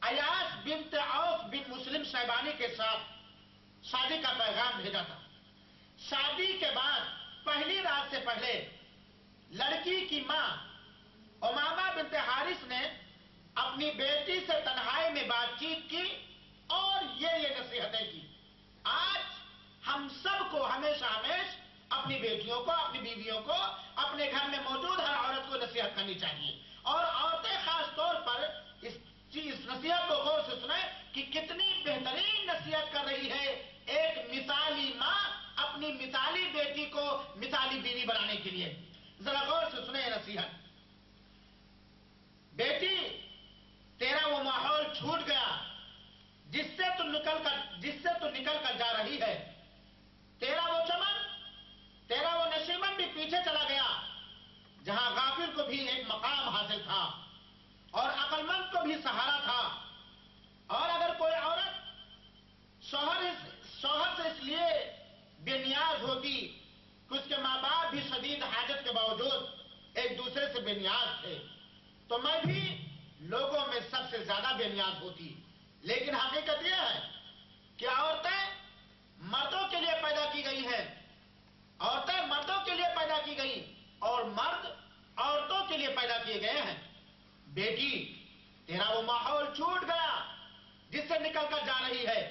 عیاش بنت عوف بن مسلم شیبانی کے ساتھ شادی کا پیغام بھیجا تھا. شادی کے بعد پہلی رات سے پہلے لڑکی کی ماں امامہ بنت حارث نے اپنی بیٹی سے تنہائی میں بات چیت کی اور یہ نصیحتیں کی. آج ہم سب کو ہمیشہ اپنی بیٹیوں کو، اپنی بیویوں کو، اپنے گھر میں موجود ہر عورت کو نصیحت کرنی چاہیے. اور عورتیں خاص طور پر اس نصیحت کو غور سے سنیں کہ کتنی بہترین نصیحت کر رہی ہے ایک مثالی ماں اپنی مثالی بیٹی کو مثالی بیوی بنانے کے لیے. ذرا غور سے سنیں یہ نصیحت. بیٹی، تیرا وہ ماحول چھوٹ گیا جس سے تو نکل کر جا رہی ہے. تیرا وہ چمن، تیرا وہ نشیمن بھی پیچھے چلا گیا جہاں غافل کو بھی ایک مقام حاصل تھا اور عقل مند کو بھی سہارا تھا. اور اگر کوئی عورت شوہر سے اس لیے بے نیاز ہوتی کہ اس کے ماں باپ بھی شدید حاجت کے باوجود ایک دوسرے سے بے نیاز تھے تو میں بھی لوگوں میں سب سے زیادہ بے نیاز ہوتی. لیکن حقیقت یہ ہے کہ عورتیں مردوں کے لیے پیدا کی گئی ہیں، عورتیں مردوں کے لیے پیدا کی گئی اور مرد عورتوں کے لیے پیدا کیے گئے ہیں. بیٹی، تیرا وہ ماحول چھوٹ گیا جس سے نکل کر جا رہی ہے.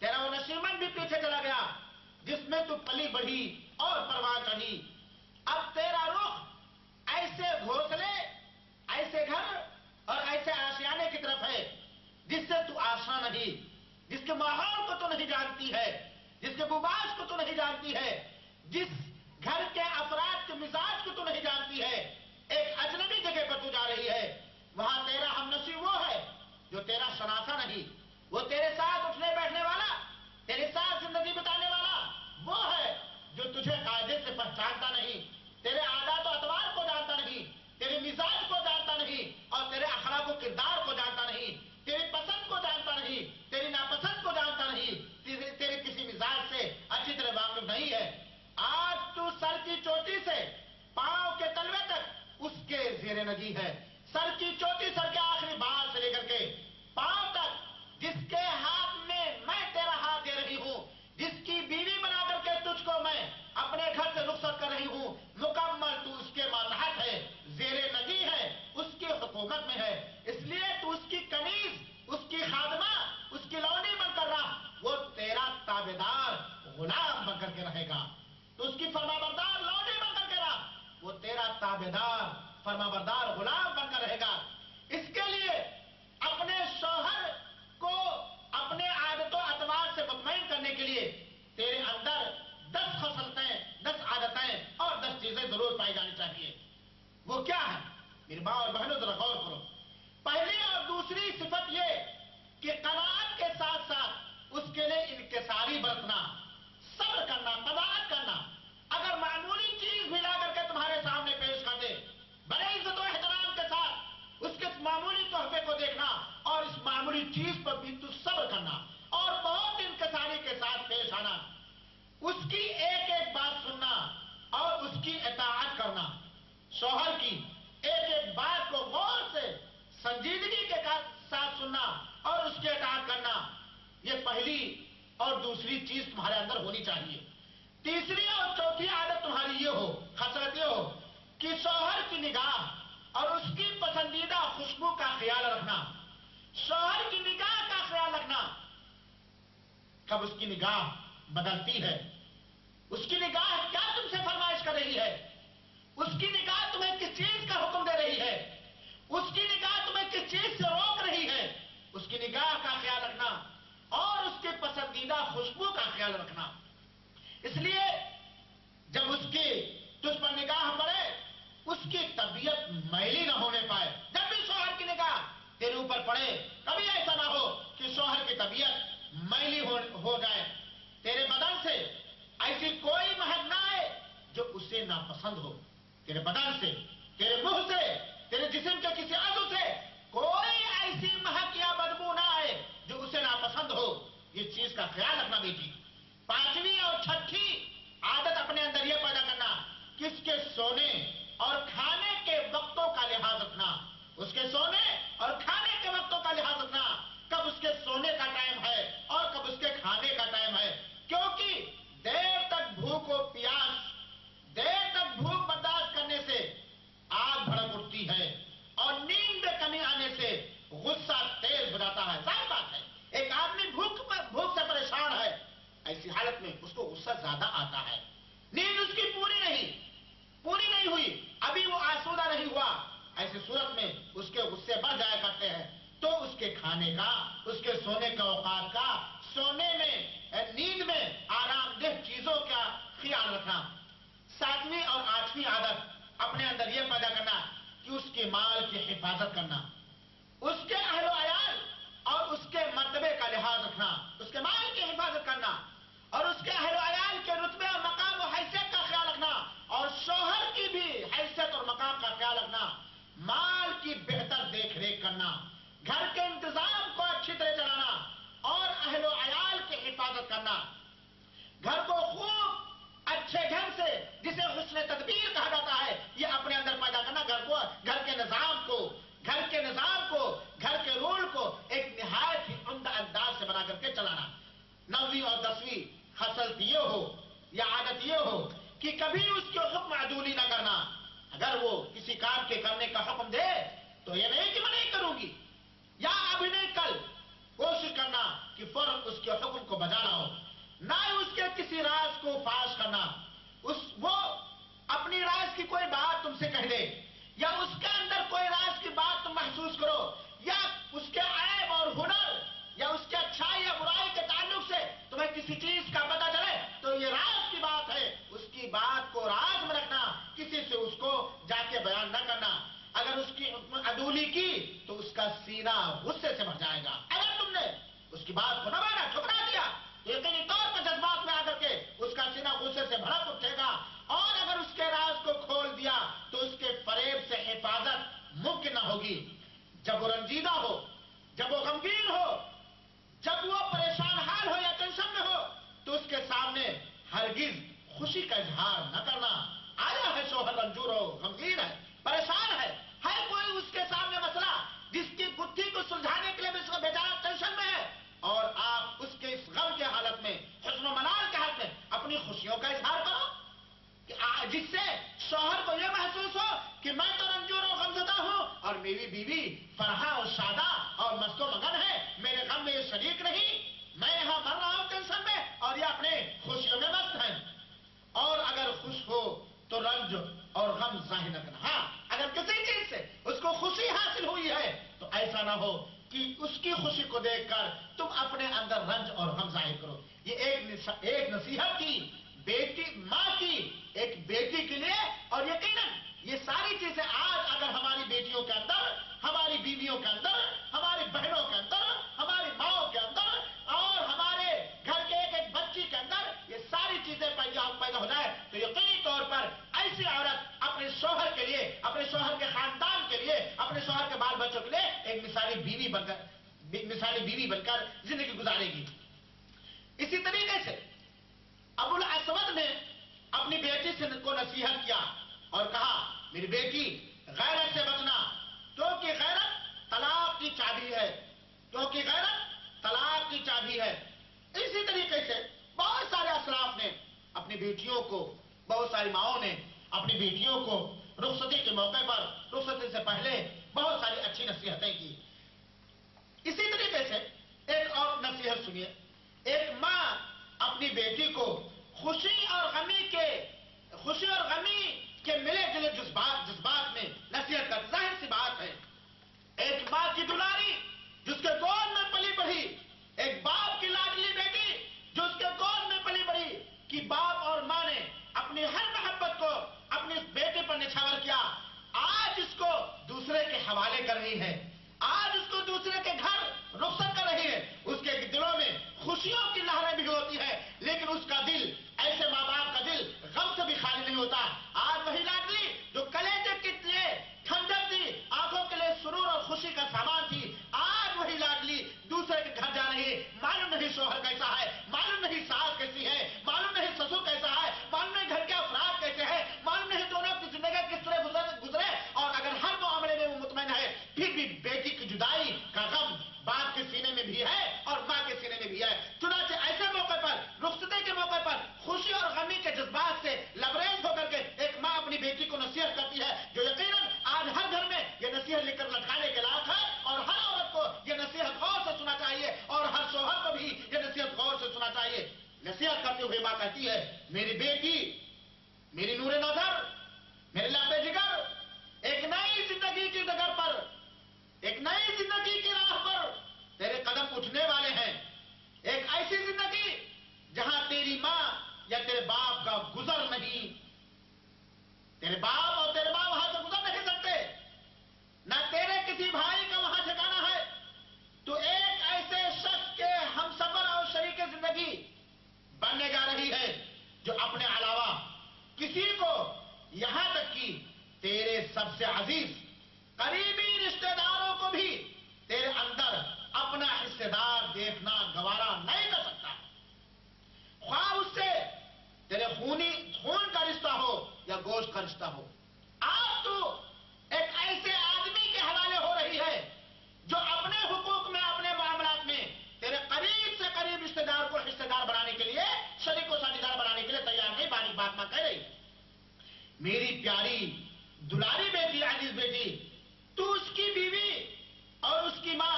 تیرا وہ نشیمن بھی پیچھے چلا گیا جس میں تو پلی بڑھی اور پرواہ چڑھی. اب تیرا رخ ایسے گھونسلے، ایسے گھر اور ایسے آشیانے کی طرف ہے جس سے تو آشنا نہیں، جس کے ماحول کو تو نہیں جانتی ہے، جس کے بباس کو تو نہیں جانتی ہے، جس گھر کے افراد کے مزاج کو تو نہیں جانتی ہے. ایک اجنبی جگہ پر تو جا رہی ہے. وہاں تیرا ہمنشین وہ ہے جو تیرا شناسا نہیں، وہ تیرے ساتھ اٹھنے بیٹھنے والا، تیرے ساتھ زندگی بتانے والا وہ ہے جو تجھے قاعدے سے پہچانتا نہیں، تیرے عادات و اطوار کو جانتا نہیں، تیرے مزاج کو جانتا نہیں اور تیرے اخلاق و کردار کو جانتا نہیں، تیری پسند کو جانتا نہیں، تیری ناپسند کو جانتا نہیں، تیرے کسی مزاج سے اچھی طرح واقف نہیں ہے. آج تو سر کی چوٹی سے پاؤں کے تلوے تک اس کے زیر نگی ہے. سر کی چوٹی، سر کے آخری بال سے لے کر کے پاؤں تک جس کے ہاتھ میں میں تیرا ہاتھ دے رہی ہوں، جس کی بیوی بنا کر کے تجھ کو میں اپنے گھر سے رخصت کر رہی ہوں، مکمل تو اس کے ماتحت ہے، زیر نگی ہے، اس کی حکومت میں ہے. اس لیے تو اس کی کنیز، اس کی خادمہ، اس کی لونی بن کر رہا، وہ تیرا تابعدار غلام بن کر کے رہے گا. تو اس کی فرمانبردار لونی بن کر کے رہا، وہ تیرا تابعدار فرمانبردار غلام بن کر رہے گا. اس کے لیے اپنے شوہر کو اپنے عادت و اطوار سے مطمئن کرنے کے لیے وہ کیا ہے؟ میری ماں اور بہنوں ذرا غور کرو. پہلی اور دوسری صفت یہ کہ قناعت کے ساتھ ساتھ اس کے لیے انکساری برتنا، صبر کرنا، قناعت کرنا. اگر معمولی چیز بھی لا کر کے تمہارے سامنے پیش کر دے، بڑے عزت و احترام کے ساتھ اس کے معمولی تحفے کو دیکھنا اور اس معمولی چیز پر بھی تو صبر کرنا اور بہت انکساری کے ساتھ پیش آنا. اس کی ایک ایک بات سننا اور اس کی اطاعت کرنا. شوہر کی ایک ایک بات کو غور سے سنجیدگی کے ساتھ سننا اور اس کی اطاعت کرنا، یہ پہلی اور دوسری چیز تمہارے اندر ہونی چاہیے. تیسری اور چوتھی عادت تمہاری یہ ہو، خصلت یہ ہو کہ شوہر کی نگاہ اور اس کی پسندیدہ خوشبو کا خیال رکھنا. شوہر کی نگاہ کا خیال رکھنا. کب اس کی نگاہ بدلتی ہے، اس کی نگاہ کیا تم سے فرمائش کر رہی ہے، اس کی نگاہ تمہیں کس چیز کا حکم دے رہی ہے، اس کی نگاہ تمہیں کس چیز سے روک رہی ہے، اس کی نگاہ کا خیال رکھنا اور اس کے پسندیدہ خوشبو کا خیال رکھنا. اس لیے جب اس کی تجھ پر نگاہ پڑے اس کی طبیعت میلی نہ ہونے پائے. جب بھی شوہر کی نگاہ تیرے اوپر پڑے کبھی ایسا نہ ہو کہ شوہر کی طبیعت میلی ہو جائے. تیرے بدن سے ایسی کوئی مہک نہ آئے جو اسے ناپسند ہو. تیرے بدن سے، تیرے منہ سے، تیرے جسم کے کسی عضو سے کوئی ایسی مہک یا بدبو نہ آئے جو اسے ناپسند ہو. یہ چیز کا خیال رکھنا بیٹی. پانچویں اور چھٹی عادت اپنے اندر یہ پیدا کرنا کہ اس کے سونے اور کھانے کے وقتوں کا لحاظ رکھنا. اس کے سونے اور کھانے کے وقتوں کا لحاظ رکھنا. کب اس کے سونے کا ٹائم ہے اور کب اس کے کھانے کا ٹائم ہے. کیونکہ دیر تک بھوک و پیاس، دیر تک بھوک برداشت کرنے سے آگ بھڑک اٹھتی ہے اور نیند میں کمی آنے سے غصہ تیز ہو جاتا ہے. ظاہر بات ہے ایک آدمی بھوک سے پریشان ہے، ایسی حالت میں اس کو غصہ زیادہ آتا ہے. نیند اس کی پوری نہیں ہوئی، ابھی وہ آسودہ نہیں ہوا، ایسی صورت میں اس کے غصے بڑھ جایا کرتے ہیں. تو اس کے کھانے کا، اس کے سونے کا اوقات کا، سونے میں، نیند میں آرام دہ چیزوں کا خیال رکھنا. ساتویں اور آٹھویں عادت اپنے اندر یہ پیدا کرنا کہ اس کے مال کی حفاظت کرنا. اس کے اہل و عیال اور اس کے مرتبے کا لحاظ رکھنا. اس کے مال کی حفاظت کرنا اور اس کے اہل و عیال کے رتبے اور مقام و حیثیت کا خیال رکھنا اور شوہر کی بھی حیثیت اور مقام کا خیال رکھنا. مال کی بہتر دیکھ ریکھ کرنا، گھر کے انتظام کو اچھی طرح چلانا اور اہل و عیال کی حفاظت کرنا. گھر کو خوب اچھے ڈھنگ سے، جسے حسن تدبیر کہا جاتا ہے، یہ اپنے اندر پیدا کرنا. گھر کے نظام کو، گھر کے رول کو ایک نہایت ہی عمدہ انداز سے بنا کر کے چلانا. 9ویں اور 10ویں خصلت یہ ہو یا عادت یہ ہو کہ کبھی اس کے حکم عدولی نہ کرنا. اگر وہ کسی کام کے کرنے کا حکم دے تو یہ نہیں کہ میں نہیں کروں گی یا ابھی نہیں کل. کوشش کرنا کہ فوراً اس کے حکم کو بجا لاؤ. نہ اس کے کسی راز کو فاش کرنا. وہ اپنی راز کی کوئی بات تم سے کہہ دے یا اس کے اندر کوئی راز کی بات تم محسوس کرو یا اس کے عیب اور ہنر یا اس کے اچھائی یا برائی کے تعلق سے تمہیں کسی چیز کا پتہ چلے تو یہ راز کی بات ہے. اس کی بات کو راز میں رکھنا، کسی سے اس کو جا کے بیان نہ کرنا. اگر اس کی عدولی کی تو اس کا سینہ غصے سے بھر جائے گا. اگر تم نے اس کی بات کو نہ مانا، ٹھکرا دیا تو یقینی طور پر جذبات میں آ کر کے اس کا سینہ غصے سے بھڑک اٹھے گا. اور اگر اس کے راز کو کھول دیا تو اس کے فریب سے حفاظت ممکن نہ ہوگی. جب وہ رنجیدہ ہو، جب وہ غمگین ہو، جب وہ پریشان حال ہو یا ٹینشن میں ہو تو اس کے سامنے ہرگز خوشی کا اظہار نہ کرنا. آیا ہے شوہر رنجور ہو، غمگین ہے، پریشان ہے کوئی اس کے سامنے مسئلہ جس کی گتھی کو سلجھانے کے لیے بھی اس کو بیچارہ ٹینشن میں ہے اور آپ اس کے اس غم کے حالت میں، حزن و ملال کے حالت میں اپنی خوشیوں کا اظہار کرو کہ جس سے شوہر کو یہ محسوس ہو کہ میں تو رنجور و غمزدہ ہوں اور میری بیوی فرحاں اور شادہ اور مست و مگن ہے، میرے غم میں یہ شریک نہیں، میں یہاں مر رہا ہوں ٹینشن میں اور یہ اپنے خوشیوں میں مست ہیں. اور اگر خوش ہو تو رنج اور غم ظاہر نہ کرنا. ہاں اگر کسی چیز سے اس کو خوشی حاصل ہوئی ہے تو ایسا نہ ہو کہ اس کی خوشی کو دیکھ کر تم اپنے اندر رنج اور غم ظاہر کرو. یہ ایک نصیحت کی بیٹی، ماں کی ایک بیٹی کے لیے اور یقیناً یہ ساری چیزیں آج اگر ہماری بیٹیوں کے اندر، ہماری بیویوں کے اندر، ہماری بہنوں کے اندر، ہماری ماؤں کے اندر اور ہمارے گھر کے ایک ایک بچی کے اندر یہ ساری چیزیں پیدا ہو جائے تو یقینی طور پر ایسی عورت اپنے شوہر کے لیے، اپنے شوہر کے خاندان کے لیے، اپنے شوہر کے بال بچوں کے لیے ایک مثالی بیوی بن کر زندگی گزارے گی۔ اسی طریقے سے ابو الاسود نے اپنی بیٹی کو نصیحت کیا اور کہا میری بیٹی غیرت سے بچنا، کیونکہ غیرت طلاق کی چابی ہے، کیونکہ غیرت طلاق کی چابی ہے۔ اسی طریقے سے بہت سارے اسلاف نے اپنی بیٹیوں کو، بہت ساری ماؤں نے اپنی بیٹیوں کو رخصتی کے موقع پر، رخصتی سے پہلے بہت ساری اچھی نصیحتیں کی۔ اسی طریقے سے ایک اور نصیحت سنیے، ایک ماں اپنی بیٹی کو خوشی اور غمی کے ملے جلے جذبات میں نصیحت کر، ظاہر سی بات ہے ایک ماں کی دلاری جس کے گود میں پلی بڑھی، ایک باپ کی لاڈلی بیٹی جو اس کے گود میں پلی بڑھی، کہ باپ اور ماں نے اپنی ہر محبت کو اپنی بیٹے پر نچھاور کیا، آج اس کو دوسرے کے حوالے کر رہی ہے، آج اس کو دوسرے کے گھر رخصت کر رہی ہے، اس کے دلوں میں خوشیوں کی لہریں بھی ہوتی ہے، لیکن اس کا دل، ایسے ماں باپ کا دل غم سے بھی خالی نہیں ہوتا۔ آج وہی لاڈلی جو کلیجے کے لیے ٹھنڈک تھی، آنکھوں کے لیے سرور اور خوشی کا سامان تھی، آج وہی لاڈلی دوسرے کے گھر جا رہی ہے، معلوم نہیں شوہر کیسا ہے، معلوم نہیں ساس کیسی ہے، معلوم نہیں سسر کیسا ہے، معلوم نہیں گھر کے افراد کیسے ہیں، معلوم نہیں دونوں کی زندگی کس طرح گزرے، اور اگر ہر معاملے میں وہ مطمئن ہے پھر بھی بیٹی کی جدائی کا غم باپ کے سینے میں بھی ہے اور ماں کے سینے میں بھی ہے۔ چنانچہ ایسے موقع پر، رخصتی کے موقع پر خوشی اور غمی کے جذبات سے لبریز ہو کر کے ایک ماں اپنی بیٹی کو نصیحت کرتی ہے، جو یقیناً آج ہر گھر میں یہ نصیحت لکھ کر لٹکانے کے لائق ہے، اور ہر عورت کو یہ نصیحت غور سے سننا چاہیے اور ہر شوہر کو بھی یہ نصیحت غور سے سننا چاہیے۔ نصیحت کرتے ہوئے ماں کہتی ہے میری بیٹی، میری نور نظر، میرے لبے جگر، ایک نئی زندگی کی ڈگر پر، ایک نئی زندگی کی راہ پر تیرے قدم اٹھنے والے ہیں، ایک ایسی زندگی جہاں تیری ماں یا تیرے باپ کا گزر نہیں، تیرے باپ اور تیرے ماں وہاں سے گزر نہیں سکتے، نہ تیرے کسی بھائی کا وہاں ٹھکانا ہے، تو ایک ایسے شخص کے ہم سفر اور شریک زندگی بننے جا رہی ہے جو اپنے علاوہ کسی کو، یہاں تک کہ تیرے سب سے عزیز قریبی رشتہ داروں کو بھی تیرے اندر اپنا حصہ دار دیکھنا گوارا نہیں کر سکتا، خواہ اس سے تیرے خون کا رشتہ ہو یا گوشت کا رشتہ ہو۔ آج تو ایک ایسے آدمی کے حوالے ہو رہی ہے جو اپنے حقوق میں، اپنے معاملات میں تیرے قریب سے قریب رشتہ دار کو حصہ دار بنانے کے لیے، شریک و ساجھیدار بنانے کے لیے تیار نہیں۔ باریک بات ماں کہہ رہی میری پیاری دلاری بیٹی، عزیز بیٹی، تو اس کی بیوی اور اس کی ماں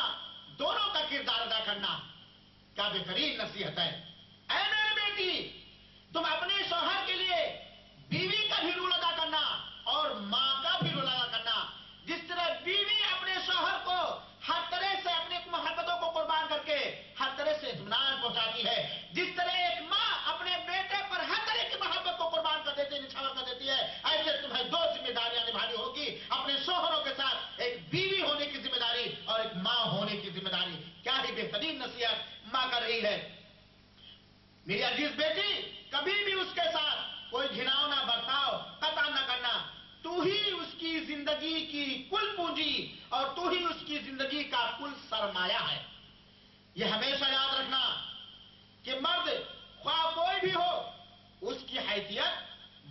دونوں کا کردار ادا کرنا کیا بہترین نصیحت ہے۔ اے میری بیٹی، تم اپنے شوہر کے لیے بیوی کا بھی رول ادا کرنا اور ماں کا بھی رول ادا کرنا، جس طرح بیوی اپنے شوہر کو ہر طرح سے اپنی محبتوں کو قربان کر کے ہر طرح سے اطمینان پہنچاتی ہے، جس طرح ایک ماں اپنے بیٹے پر ہر طرح کی محبت کو قربان کر دیتی ہے، نچھاور کر دیتی ہے، ایسے تمہیں دو ذمہ داریاں نبھانی ہوگی، اپنے شوہروں کے ساتھ ایک بیوی ہونے کی ذمہ داری اور ایک ماں ہونے کی ذمہ داری۔ کیا ہی بہترین نصیحت ماں کر رہی ہے۔ میری عزیز بیٹی، کبھی بھی اس کے ساتھ کوئی گھناؤنا برتاؤ قطع نہ کرنا، تو ہی اس کی زندگی کی کل پونجی اور تو ہی اس کی زندگی کا کل سرمایہ ہے۔ یہ ہمیشہ یاد رکھنا کہ مرد خواہ کوئی بھی ہو، اس کی حیثیت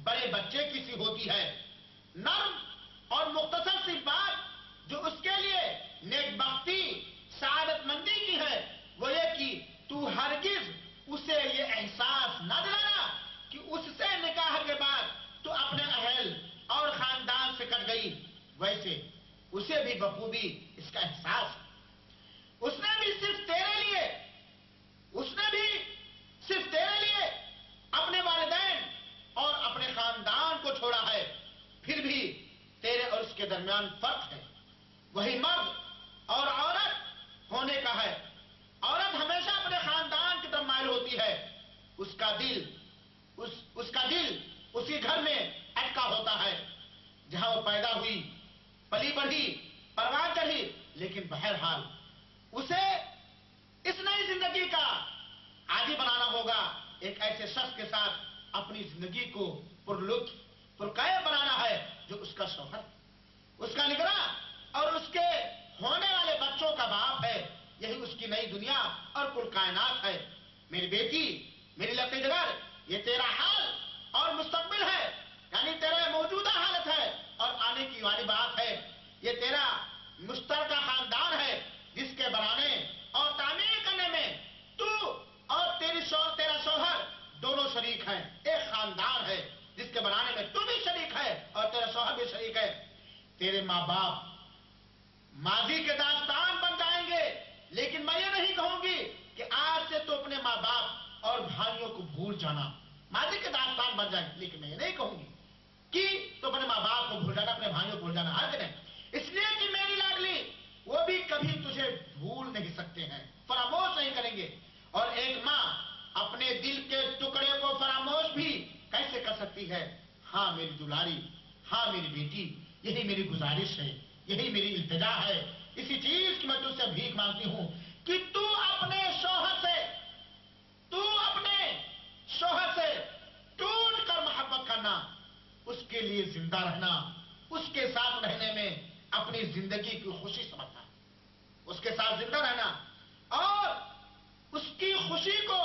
بڑے بچے کی سی ہوتی ہے۔ نرم اور مختصر سی بات جو اس کے لیے نیک بختی، سعادت مندی کی ہے، وہ یہ کہ تو ہرگز اسے یہ احساس نہ دلانا کہ اس سے نکاح کے بعد تو اپنے اہل اور خاندان سے کٹ گئی، ویسے اسے بھی بخوبی اس کا احساس ہے۔ اس نے بھی صرف اپنے والدین اور اپنے خاندان کو چھوڑا ہے، پھر بھی تیرے اور اس کے درمیان فرق ہے۔ وہی مرد اور عورت ہونے کا ہے۔ عورت ہمیشہ اپنے خاندان کی طرف مائل ہوتی ہے، اس کا دل اسی گھر میں اٹکا ہوتا ہے۔ जहां वो पैदा हुई, पली बढ़ी, परवान चढ़ी, लेकिन बहरहाल उसे इस नई जिंदगी का आदी बनाना होगा। एक ऐसे शख्स के साथ अपनी जिंदगी को पुरलुत्फ, पुरकायब बनाना है जो उसका शौहर, उसका निगरान और उसके होने वाले बच्चों का बाप है। यही उसकी नई दुनिया और कुल कायनात है। मेरी बेटी, मेरी लड़की जगर, ये तेरा हाल और मुस्तकबिल है, यानी तेरा मौजूदा हालत है और आने की वाली बात है। ये तेरा मुश्तरका खानदान है जिसके बनाने और तामीर करने में तू और तेरा शौहर दोनों शरीक हैं। एक खानदान है जिसके बनाने में तू भी शरीक है और तेरा शौहर भी शरीक है। तेरे माँ बाप माजी के दास्तान बन जाएंगे, लेकिन मैं ये नहीं कहूंगी कि आज से तो अपने माँ बाप और भाइयों को भूल जाना। माजी के दास्तान बन जाएंगे, लेकिन मैं ये नहीं कहूंगी कि तो अपने माँ बाप को भूल जाना, अपने भाइयों को भूल जाना। हर नहीं, इसलिए कि मेरी लाडली वो भी कभी तुझे भूल नहीं सकते हैं, फरामोश नहीं करेंगे। और एक माँ अपने दिल के टुकड़े को फरामोश भी कैसे कर सकती है? हाँ मेरी दुलारी, हाँ मेरी बेटी, यही मेरी गुजारिश है, यही मेरी इल्तिजा है। इसी चीज की मैं तुझसे भीख मांगती हूं कि तू अपने शौहर से टूट कर मोहब्बत करना, उसके लिए जिंदा रहना, उसके साथ रहने में अपनी जिंदगी की खुशी समझना, उसके साथ जिंदा रहना और उसकी खुशी को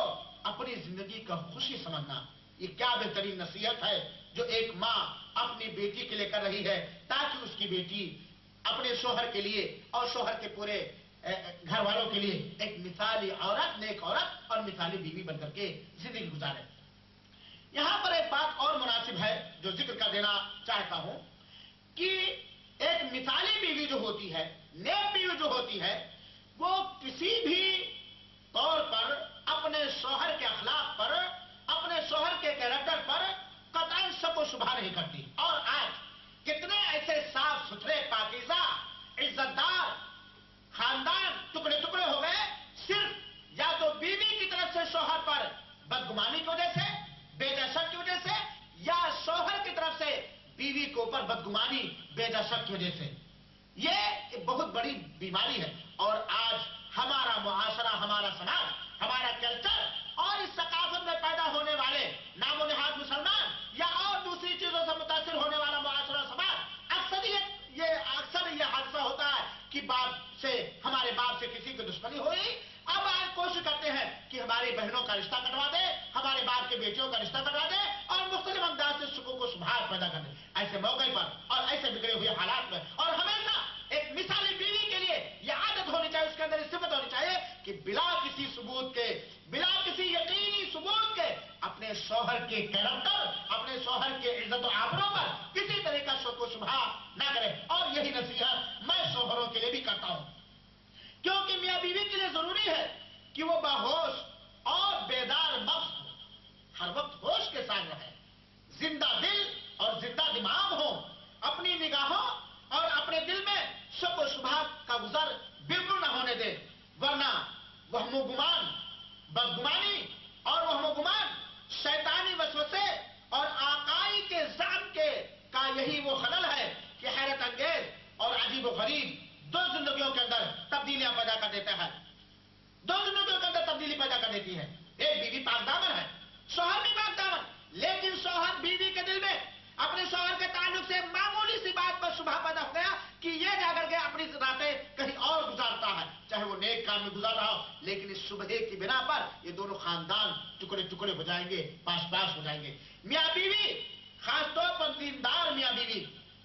अपनी जिंदगी का खुशी समझना। ये क्या बेहतरीन नसीहत है जो एक माँ अपनी बेटी के लिए कर रही है, ताकि उसकी बेटी अपने शौहर के लिए और शौहर के पूरे घर वालों के लिए एक मिसाली औरत, नेक औरत और मिसाली बीवी बनकर के जिंदगी गुजारे। यहां पर एक बात और मुनासिब है जो जिक्र कर देना चाहता हूं कि एक मिसाली बीवी जो होती है, नेक बीवी जो होती है, वो किसी भी तौर पर अपने शौहर के अखलाक पर, अपने शौहर के कैरेक्टर पर कतई शक व शुबहा नहीं करती। और आज कितने ऐसे साफ सुथरे, पाकीज़ा, इज्जतदार खानदान टुकड़े टुकड़े हो गए, सिर्फ या तो बीवी की तरफ से शौहर पर बदगुमानी की वजह से, बेदशक की वजह से, या शौहर की तरफ से बीवी के ऊपर बदगुमानी, बेदशक की वजह से। ये बहुत बड़ी बीमारी है। और आज हमारा मुआशरा, हमारा समाज, हमारा कल्चर और इस सकाफत में पैदा होने वाले नामो निहाद मुसलमान या और दूसरी चीजों से मुतासिर होने वाला मुआशरा समाज, अक्सर ये हादसा होता है कि बाप से, हमारे बाप से किसी की दुश्मनी हुई, अब आज कोशिश करते हैं कि हमारी बहनों का रिश्ता कटवा दे, हमारे बाप के बेटियों का रिश्ता कटवा दे और मुख्तलिफ अंदाज से सुकून को सुधार पैदा कर दे। ऐसे मौके पर और ऐसे बिगड़े हुए हालात में, और हमेशा एक मिसाली बीवी के लिए यह आदत होनी चाहिए, उसके अंदर सिफत होनी चाहिए कि बिला किसी सबूत के, बिला किसी यकीनी सबूत के अपने शौहर के कैरेक्टर, अपने शौहर के इज्जत और आबरू पर किसी तरह का शक व शुबहा ना करे। और यही नसीहत मैं शौहरों के लिए भी करता हूं, क्योंकि मियां बीवी के लिए जरूरी है कि वो बाहोश और बेदार नफ्स हो, हर वक्त होश के साथ रहे, जिंदा दिल और जिंदा दिमाग हो, अपनी निगाहों और अपने दिल में शक व शुबहा का गुजर बिल्कुल न होने दे, वरना वहमो गुमान, बदगुमानी और वहमो गुमान, शैतानी वसवसे और आकाई के जाम के का यही वो खलल है कि हैरत अंगेज और अजीब व गरीब दो जिंदगियों के अंदर तब्दीलियां पैदा कर देता है, दो जिंदगियों के अंदर तब्दीली पैदा कर देती है। एक बीवी पाकदामन है, शौहर भी पाकदामन, लेकिन शौहर बीवी के दिल में अपने शौहर के ताल्लुक से मामूली सी बात पर शुबहा पैदा हो गया कि ये जाकर के अपनी रातें कहीं और गुजारता है, चाहे वो नेक काम में गुजार रहा हो, लेकिन इस शुबहे की बिना पर ये दोनों खानदान टुकड़े टुकड़े हो जाएंगे, पास पास हो जाएंगे। मियां बीवी, खासतौर पर दीनदार मियां बीवी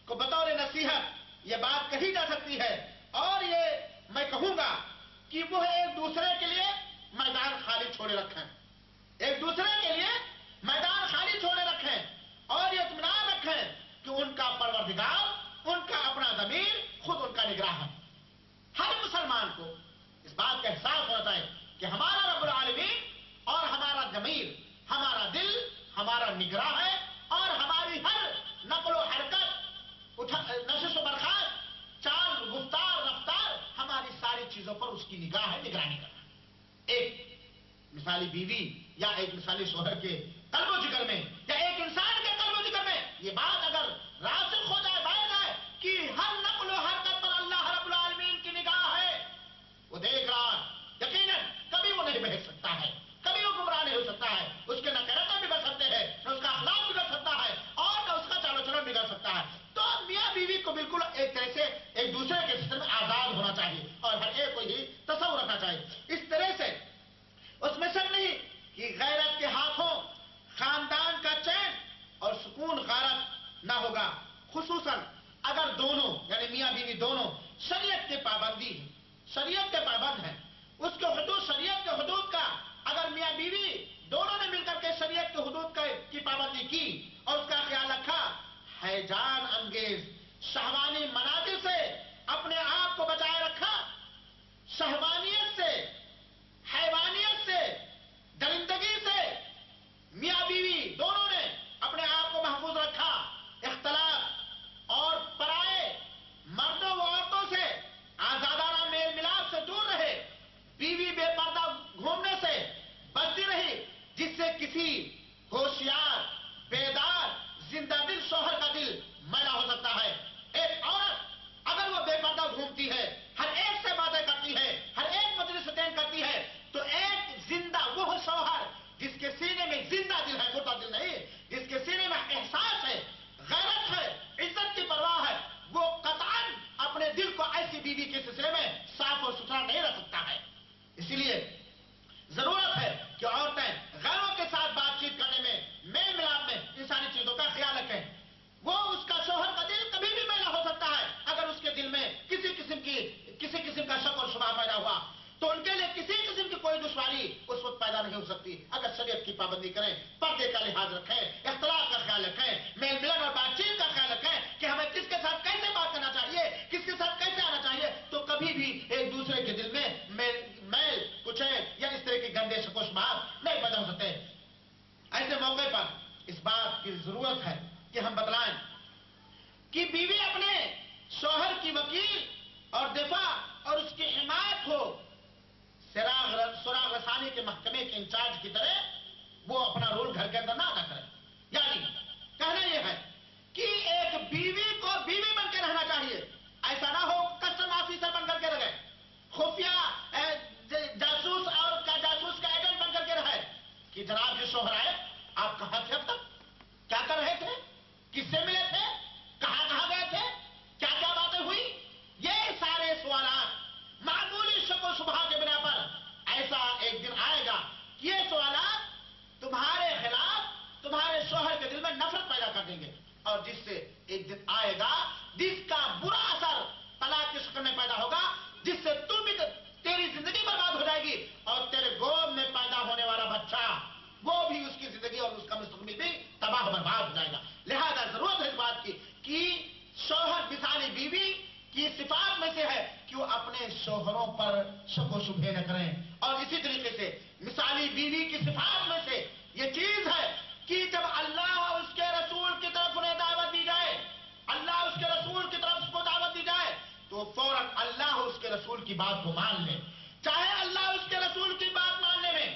को बतौर नसीहत ये बात कही जा सकती है, और ये मैं कहूंगा कि वो एक दूसरे के लिए मैदान खाली छोड़े रखें, एक दूसरे के लिए मैदान खाली छोड़े रखें और ये इत्मीनान रखें कि उनका परवरदिगार, उनका अपना ज़मीर खुद उनका निगरान है। हर मुसलमान को इस बात का एहसास होना चाहिए कि हमारा रब्बुल आलमीन और हमारा ज़मीर, हमारा दिल हमारा निगरान है, और हमारी हर नक़्ल व हरकत, नशिश व बरखास्त, चाल, गुफ्तार, रफ्तार, हमारी सारी चीजों पर उसकी निगाह है, निगरानी करना। एक मिसाली बीवी या एक मिसाली शौहर के कल्बो जिगर में या एक इंसान के कल्बो जिगर में ये बात अगर रासिख हो जाए, دیکھا ہوگا خصوصاً اگر دونوں یعنی میاں بیوی دونوں شریعت کے پابندی ہیں، شریعت کے پابند ہیں، اس کے حدود شریعت کے حدود کا اگر میاں بیوی دونوں نے مل کر کے شریعت کے حدود کی پابندی کی اور اس کا خیال رکھا، ہیجان انگیز شہوانی مناظر سے اپنے آپ کو بچائے رکھا، شہوانیت سے، حیوانیت سے، درندگی سے میاں بیوی دونوں نے اپنے آپ کو محفوظ رکھا، اختلاط اور پرائے مردوں و عورتوں سے آزادانہ میل ملاپ سے دور رہے، بیوی بے پردہ گھومنے سے بچتی رہی، جس سے کسی ہوشیار بیدار زندہ دل شوہر کا دل میلا ہو سکتا ہے۔ ایک عورت اگر وہ بے پردہ گھومتی ہے، ہر ایک سے باتیں کرتی ہے، ہر ایک مجلس اٹینڈ کرتی ہے، تو ایک زندہ وہ شوہر جس کے سینے میں زندہ دل ہے، مردہ دل نہیں، جس کے سینے میں احساس ہے، غیرت ہے، عزت کی پرواہ ہے، وہ قطعاً اپنے دل کو ایسی بیوی کے سلسلے میں صاف اور ستھرا نہیں رکھ سکتا ہے۔ اسی لیے ضرورت ہے کہ عورتیں غیروں کے ساتھ بات چیت کرنے میں، میل ملاپ میں ان ساری چیزوں کا خیال رکھیں۔ وہ اس کا شوہر کا دل کبھی بھی میلا ہو سکتا ہے اگر اس کے دل میں کسی قسم کا شک اور شبہ پیدا ہوا، تو ان کے لیے کسی قسم کی کوئی دشواری اس وقت پیدا نہیں ہو سکتی اگر شریعت کی پابندی کریں، پردے کا لحاظ رکھیں، اختلاف کا خیال رکھیں، میل ملن اور بات چیت کا خیال رکھیں کہ ہمیں کس کے ساتھ کیسے بات کرنا چاہیے، کس کے ساتھ کیسے آنا چاہیے، تو کبھی بھی ایک دوسرے کے دل میں میل کچھ یا اس طرح کی گندے شک و شبہات نہیں پیدا ہو سکتے۔ ایسے موقع پر اس بات کی ضرورت ہے کہ ہم بتلائیں کہ بیوی اپنے شوہر کی وکیل اور دفاع اور اس کی حمایت ہو، سراغ رسانی کے محکمے کے انچارج کی طرح وہ اپنا رول گھر کے اندر نہ ادا کرے۔ یعنی کہنا یہ ہے کہ ایک بیوی کو بیوی بن کے رہنا چاہیے، ایسا نہ ہو کسٹم آفیسر بن کر کے رہے، خفیہ جاسوس اور جاسوس کا ایجنٹ بن کر کے رہے کہ جناب جو شوہر آئے آپ کہاں تھے، اب تک کیا کر رہے تھے، کس سے ملے تھے، کہاں گئے تھے، کیا کیا باتیں ہوئی، یہ سارے سوالات معمولی شک و شبہ کے بنا پر ایسا ایک دن آئے گا کہ یہ سوالات تمہارے خلاف تمہارے شوہر کے دل میں نفرت پیدا کر دیں گے، اور جس سے ایک دن آئے گا جس کا برا اثر طلاق کی شکل میں پیدا ہوگا، جس سے تم بھی تیری زندگی برباد ہو جائے گی اور تیرے گود میں پیدا ہونے والا بچہ وہ بھی اس کی زندگی اور اس کا مستقبل بھی تباہ برباد ہو جائے گا۔ لہذا ضرورت ہے اس بات کی کہ شوہر مثالی بیوی کی صفات میں سے ہے کہ وہ اپنے شوہروں پر شک و شبہ نہ کریں، اور اسی طریقے سے مثالی بیوی کی صفات میں سے یہ چیز ہے کہ جب اللہ اور اس کے رسول کی طرف انہیں دعوت دی جائے، اللہ اس کے رسول کی طرف اس کو دعوت دی جائے تو فوراً اللہ اور اس کے رسول کی بات کو مان لے، چاہے اللہ اس کے رسول کی بات ماننے میں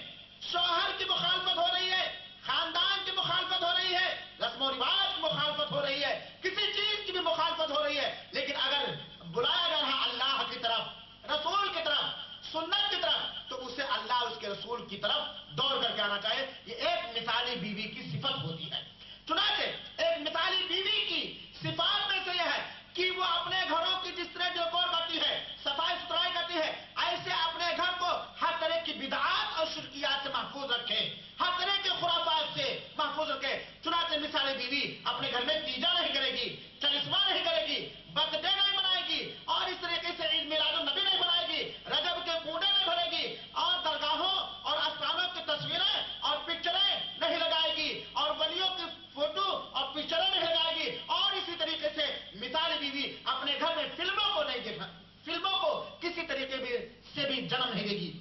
شوہر کی مخالفت ہو رہی ہے، خاندان کی مخالفت ہو رہی ہے، رسم و رواج کی مخالفت ہو رہی ہے، کسی چیز کی بھی مخالفت ہو رہی ہے، لیکن اگر بلایا جا رہا اللہ کی طرف، رسول کی طرف، سنت کی طرف، تو اسے اللہ اس کے رسول کی طرف دوڑ کر کے آنا چاہیے۔ یہ ایک مثالی بیوی کی صفت ہوتی ہے۔ چنانچہ ایک مثالی بیوی کی صفات میں سے یہ ہے کہ وہ اپنے گھروں کی جس طرح ڈیکور کرتی ہے، صفائی ستھرائی کرتی ہے، ایسے اپنے گھر کو ہر طرح کی بدعات اور شرکیات سے محفوظ رکھے، ہر طرح کے خرافات سے محفوظ رکھے۔ چنانچہ مثالی بیوی اپنے گھر میں تیجا نہیں کرے گی، چلسمہ نہیں کرے گی، برتھ ڈے نہیں منائے گی، اور اس طریقے سے عید میلاد النبی نہیں منائے گی، رجب کے کوڑے نہیں بھرے گی، اور درگاہوں اور استانوں کی تصویریں اور پکچریں نہیں لگائے گی، اور ولیوں کی فوٹو اور پکچریں نہیں لگائے گی، اور اسی طریقے سے مثالی بیوی اپنے گھر میں فلموں کو نہیں دیکھا، فلموں کو کسی طریقے سے بھی جنم نہیں دے گی،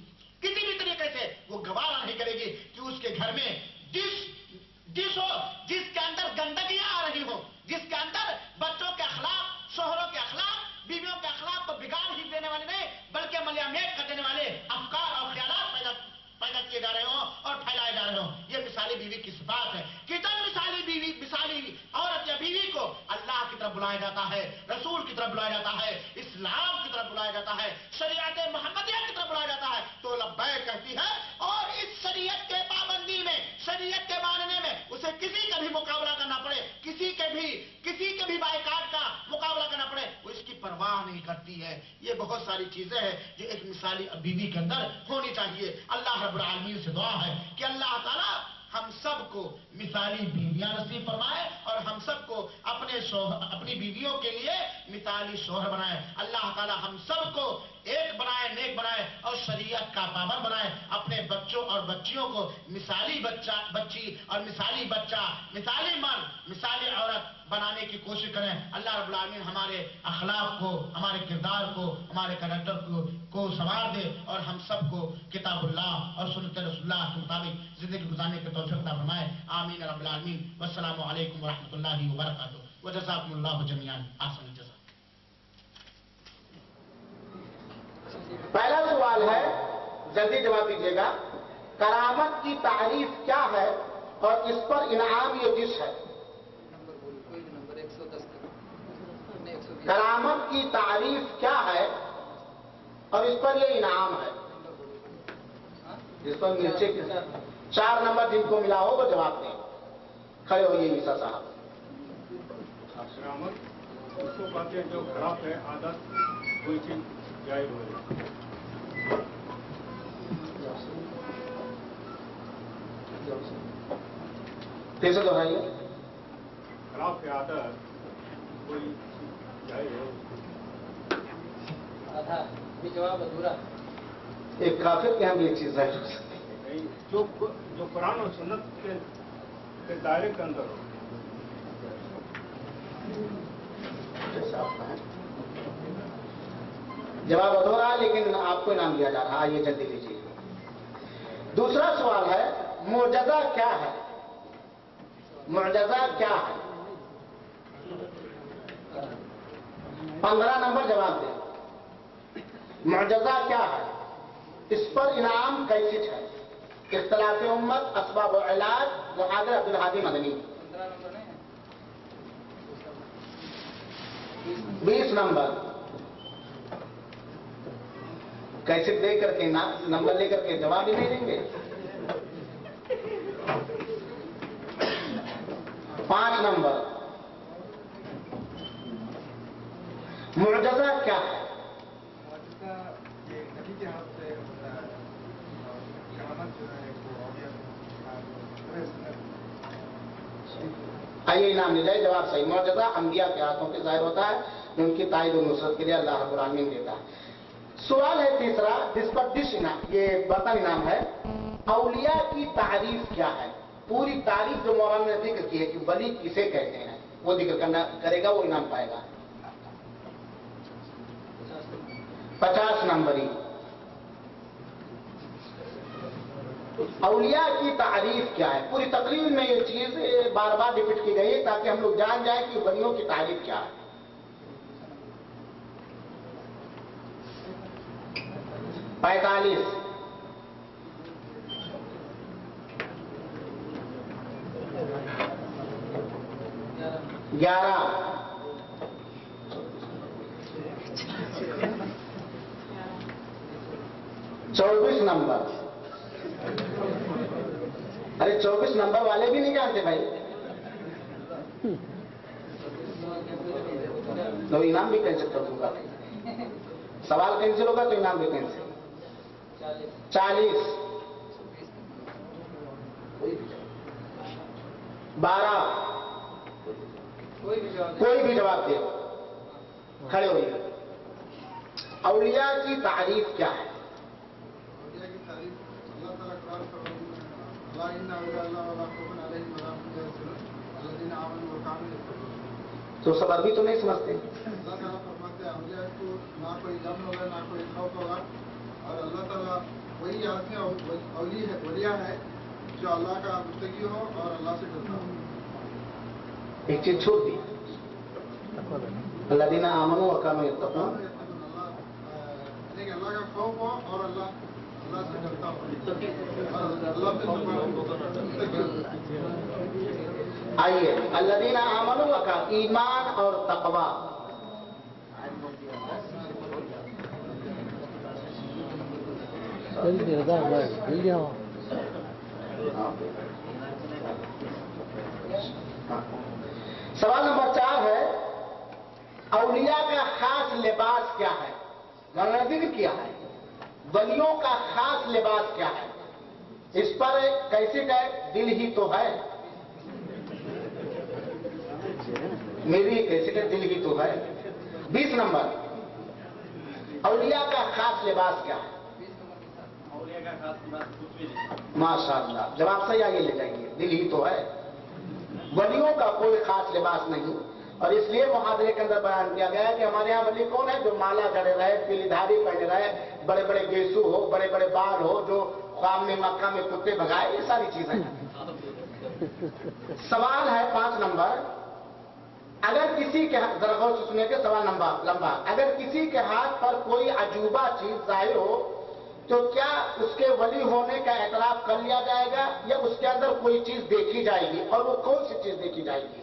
کسی بھی طریقے سے وہ گوارا نہیں کرے گی کہ اس کے گھر میں ڈش ہو جس کے اندر گندگیاں آ رہی ہو، جس کے اندر بچوں کے اخلاق، شوہروں کے اخلاق، بیویوں کے اخلاق کو بگاڑ ہی دینے والے نہیں بلکہ ملیامیٹ کر دینے والے افکار اور خیالات پیدا کیے جا رہے ہوں اور پھیلائے جا رہے ہوں۔ یہ مثالی بیوی کی صفات ہے کہ جب مثالی عورت یا بیوی کو اللہ کی طرف بلایا جاتا ہے، رسول کی طرف بلایا جاتا ہے، اسلام کی طرف بلایا جاتا ہے، شریعت محمدیہ کی طرف بلایا جاتا ہے تو لبیک کہتی ہے، اور اس شریعت کے پابندی میں، شریعت کے ماننے میں اسے کسی کا بھی مقابلہ کرنا پڑے، کسی کے بھی بائیکاٹ کا مقابلہ کرنا پڑے، وہ اس کی پرواہ نہیں کرتی ہے۔ یہ بہت ساری چیزیں ہیں جو ایک مثالی بیوی کے اندر ہونی چاہیے۔ اللہ رب العالمین سے دعا ہے کہ اللہ تعالیٰ ہم سب کو مثالی بیویاں نصیب فرمائے اور ہم سب کو اپنی بیویوں کے لیے مثالی شوہر بنائے. اللہ تعالی ہم سب کو ایک بنائے، نیک بنائے اور شریعت کا پابند بنائے. اپنے بچوں اور بچیوں کو مثالی بچی اور مثالی بچہ، مثالی مرد، مثالی عورت بنانے کی کوشش کریں. اللہ رب العالمین ہمارے اخلاق کو، ہمارے کردار کو، ہمارے کریکٹر کو سنوار دے اور ہم سب کو کتاب اللہ اور سنت رسول اللہ کے مطابق زندگی گزارنے کی توفیق عطا فرمائے. آمین رب العالمین. والسلام علیکم ورحمۃ اللہ وبرکاتہ. وجزاکم اللہ جمیعا احسن الجزاء. پہلا سوال ہے، جلدی جواب دیجیے گا. کرامت کی تعریف کیا ہے اور اس پر انعام یہ کس ہے؟ کرامت کی تعریف کیا ہے اور اس پر یہ انعام ہے؟ جس پر نیچے 4 نمبر جن کو ملا ہو وہ جواب دیں. کھڑے ہوئیے عیسیٰ صاحب. کرامت اس کو کہتے ہیں جو خراب ہے، عادت کوئی چیز جائز ہو جائے. پھر سے دہرائیے. خراب ہے عادت کوئی چیز جائز ہو. آدھا یہ جواب ادھورا. ایک کافر کے ہم یہ چیز ظاہر ہو سکتی ہے. نہیں، جو قرآن اور سنت کے دائرے کے اندر ہو. جیسا آپ کہیں. جواب ادھورا لیکن آپ کو انعام دیا جا رہا. آئیے جلدی لیجیے. دوسرا سوال ہے، معجزہ کیا ہے؟ معجزہ کیا ہے؟ 15 نمبر جواب دیں. معجزہ کیا ہے؟ اس پر انعام کیسے ہے؟ اختلاف امت، اسباب و علاج، محاضر عبدالحادی مدنی. 20 نمبر. کیسے دے کر کے نمبر لے کر کے جواب ہی نہیں دیں گے. 5 نمبر. معجزہ کیا ہے؟ آئیے انعام لے جائے. جواب صحیح. معجزہ انبیاء کے ہاتھوں کے ظاہر ہوتا ہے جو ان کی تائید و نصرت کے لیے اللہ رب العالمین دیتا ہے. سوال ہے تیسرا، جس پر یہ برتن انعام ہے. اولیاء کی تعریف کیا ہے؟ پوری تعریف جو مولانا نے ذکر کی ہے کہ ولی کسے کہتے ہیں وہ ذکر کرے گا، وہ انعام پائے گا. 50 نمبری. اولیاء کی تعریف کیا ہے؟ پوری تقریر میں یہ چیز بار بار ریپیٹ کی گئی ہے تاکہ ہم لوگ جان جائیں کہ ولیوں کی تعریف کیا ہے. 45. 11. 24 نمبر. ارے 24 نمبر والے بھی نہیں جانتے بھائی. تو انعام بھی کینسل کر دوں گا. سوال کینسل ہوگا تو انعام بھی کینسل. 40. 12. کوئی بھی جواب دے. کھڑے ہوئیے. اولیاء کی تعریف کیا ہے؟ تو سب عربی تو نہیں سمجھتے. اللہ تعالیٰ فرماتے ہیں اولیاء کو نہ کوئی غم ہوگا نہ کوئی خوف ہوگا، اور اللہ تعالیٰ وہی آدمی اولیاء ہے جو اللہ کا متقی ہو اور اللہ سے ڈرتا ہو. ایک چیز چھوٹ دی. الذین آمنوا وکانوا یتقون. اللہ کا خوف ہو اور اللہ سے ڈرتا ہو. آئیے. الذین آمنوا وکانوا، ایمان اور تقوی. سوال نمبر 4 ہے، اولیاء کا خاص لباس کیا ہے؟ مولانا نے ذکر کیا ہے. ولیوں کا خاص لباس کیا ہے؟ اس پر کیسے दिल ही तो है। मेरी कैसे दिल ही तो है। 20 नंबर, औलिया का खास लिबास क्या है? औलिया का खास लिबास कुछ भी नहीं। माशाअल्लाह, जवाब सही आगे ले जाएंगे, दिल ही तो है। वलियों का कोई खास लिबास नहीं, और इसलिए मुहादरे के अंदर बयान किया गया है कि हमारे यहाँ वली कौन है? जो माला जड़े रहे, पीली धारी पहने रहे, बड़े बड़े गेसू हो, बड़े बड़े बाल हो, जो ख्वाब में मक्का में कुत्ते भगाए, ये सारी चीजें। सवाल है 5 नंबर, अगर किसी के हाथ, जरा गौर से सुनिए कि सवाल लंबा, अगर किसी के हाथ पर कोई अजूबा चीज जाहिर हो तो क्या उसके वली होने का एतराफ कर लिया जाएगा या उसके अंदर कोई चीज देखी जाएगी, और वो कौन सी चीज देखी जाएगी?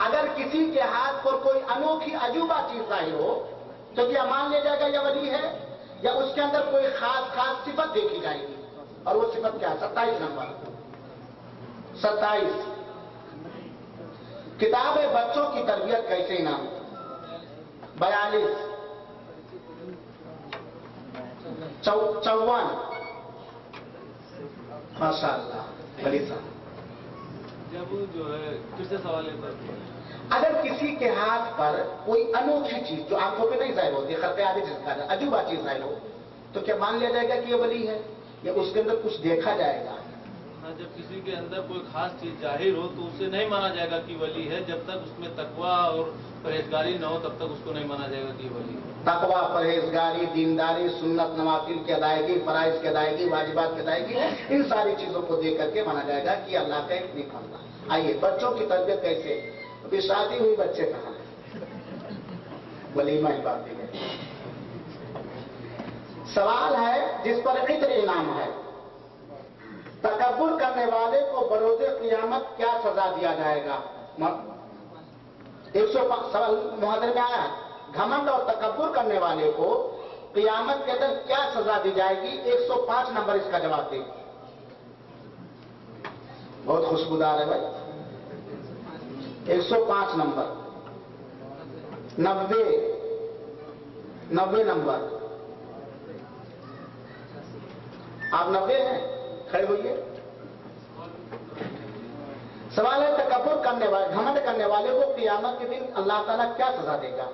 अगर किसी के हाथ पर कोई अनोखी अजूबा चीज जाहिर हो तो क्या मान लिया जाएगा यह वली है, या उसके अंदर कोई खास सिफत देखी जाएगी, और वो सिफत क्या है? 27 नंबर, 27, किताब बच्चों की तरबियत कैसे नाम? 42, 54, माशाअल्लाह वली साहब। जब जो है फिर से सवाल है सर, अगर किसी के हाथ पर कोई अनोखी चीज जो आंखों पे नहीं जाहिर होती, खर्चे आदि जिसका अजूबा चीज जाहिर हो तो क्या मान लिया जाएगा कि ये वली है, या उसके अंदर कुछ देखा जाएगा? हाँ, जब किसी के अंदर कोई खास चीज जाहिर हो तो उसे नहीं माना जाएगा कि वली है। जब तक उसमें तकवा और परहेजगारी न हो तब तक उसको नहीं माना जाएगा कि वली है। तकवा, परहेजगारी, दीनदारी, सुन्नत नवाफिल की अदायगी, फराइज की अदायगी, वाजिबात की अदायगी, इन सारी चीजों को देख करके माना जाएगा कि अल्लाह का एक नेक बंदा। आइए, बच्चों की तरबियत कैसे? अभी शादी हुई, बच्चे कहाँ हैं? वलीमा ही बात है। सवाल है जिस पर इत्र इनाम है, तकब्बुर करने वाले को बरोज़े क़ियामत क्या सजा दिया जाएगा? 105 सवाल मुहादरे में आया, घमंड और तकब्बुर करने वाले को क़ियामत के दिन क्या सजा दी जाएगी? 105 नंबर इसका जवाब दे। बहुत खुशबूदार है भाई। 105 नंबर, 90 नंबर, आप 90 हैं, खड़े होइए। सवाल है तकब्बुर करने वाले, घमंड करने वाले को क़ियामत के दिन अल्लाह ताला क्या सजा देगा?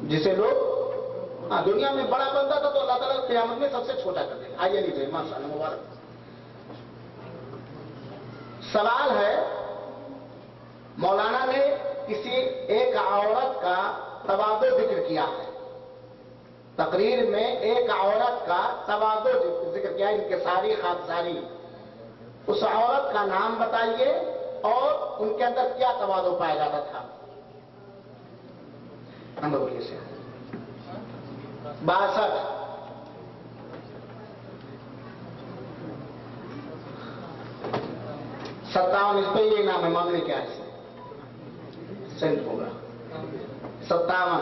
जिसे लोग दुनिया में बड़ा बनता था तो अल्लाह ताला क़ियामत में सबसे छोटा कर देगा। आइए लीजिए, माशाअल्लाह मुबारक। सवाल है, मौलाना ने किसी एक औरत का तवाज़ो जिक्र किया है, तकरीर में एक औरत का तवाज़ो जिक्र किया, इंकिसारी, खादसारी। उस औरत का नाम बताइए और उनके अंदर क्या तवाज़ो पाया जाता था? नंबर बोलिए से। 62, 57, इस पे ये नाम है, मांगने क्या है? सेंट होगा। 57,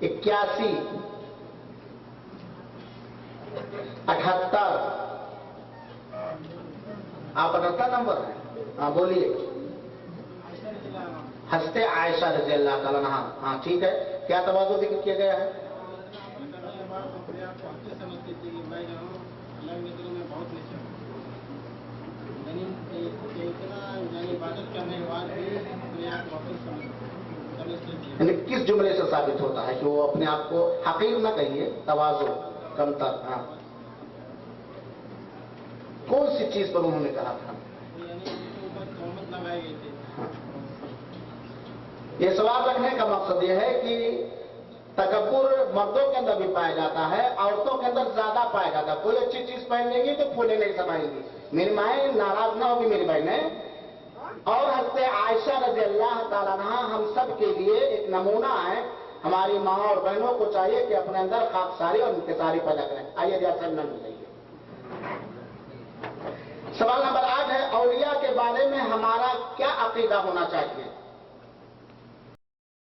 81, 78, आप 78 नंबर है। हाँ बोलिए। हस्ते आयशा रज़ी अल्लाह ताला अन्हा। हाँ ठीक है, क्या तवाज़ो जिक्र किया गया है? यानी किस जुमले से साबित होता है कि वो अपने आप को हकीर न कहिए, तवाज़ो, कमतर? हाँ, कौन सी चीज पर उन्होंने कहा था? हाँ। ये सवाल रखने का मकसद ये है कि तकब्बुर मर्दों के अंदर भी पाया जाता है, औरतों के अंदर ज्यादा पाया जाता है। कोई अच्छी चीज पहन लेंगी तो फूले नहीं समाएंगी। मेरी माए नाराज ना होगी मेरी बहनें। और हज़रत आयशा रज़ी अल्लाह ताला अन्हा हम सब के लिए एक नमूना है। हमारी माँ और बहनों को चाहिए कि अपने अंदर खाकसारी और इंकिसारी पैदा करें। आइए रियासत में मिलाइए। सवाल नंबर 8 है, औलिया के बारे में हमारा क्या अकीदा होना चाहिए?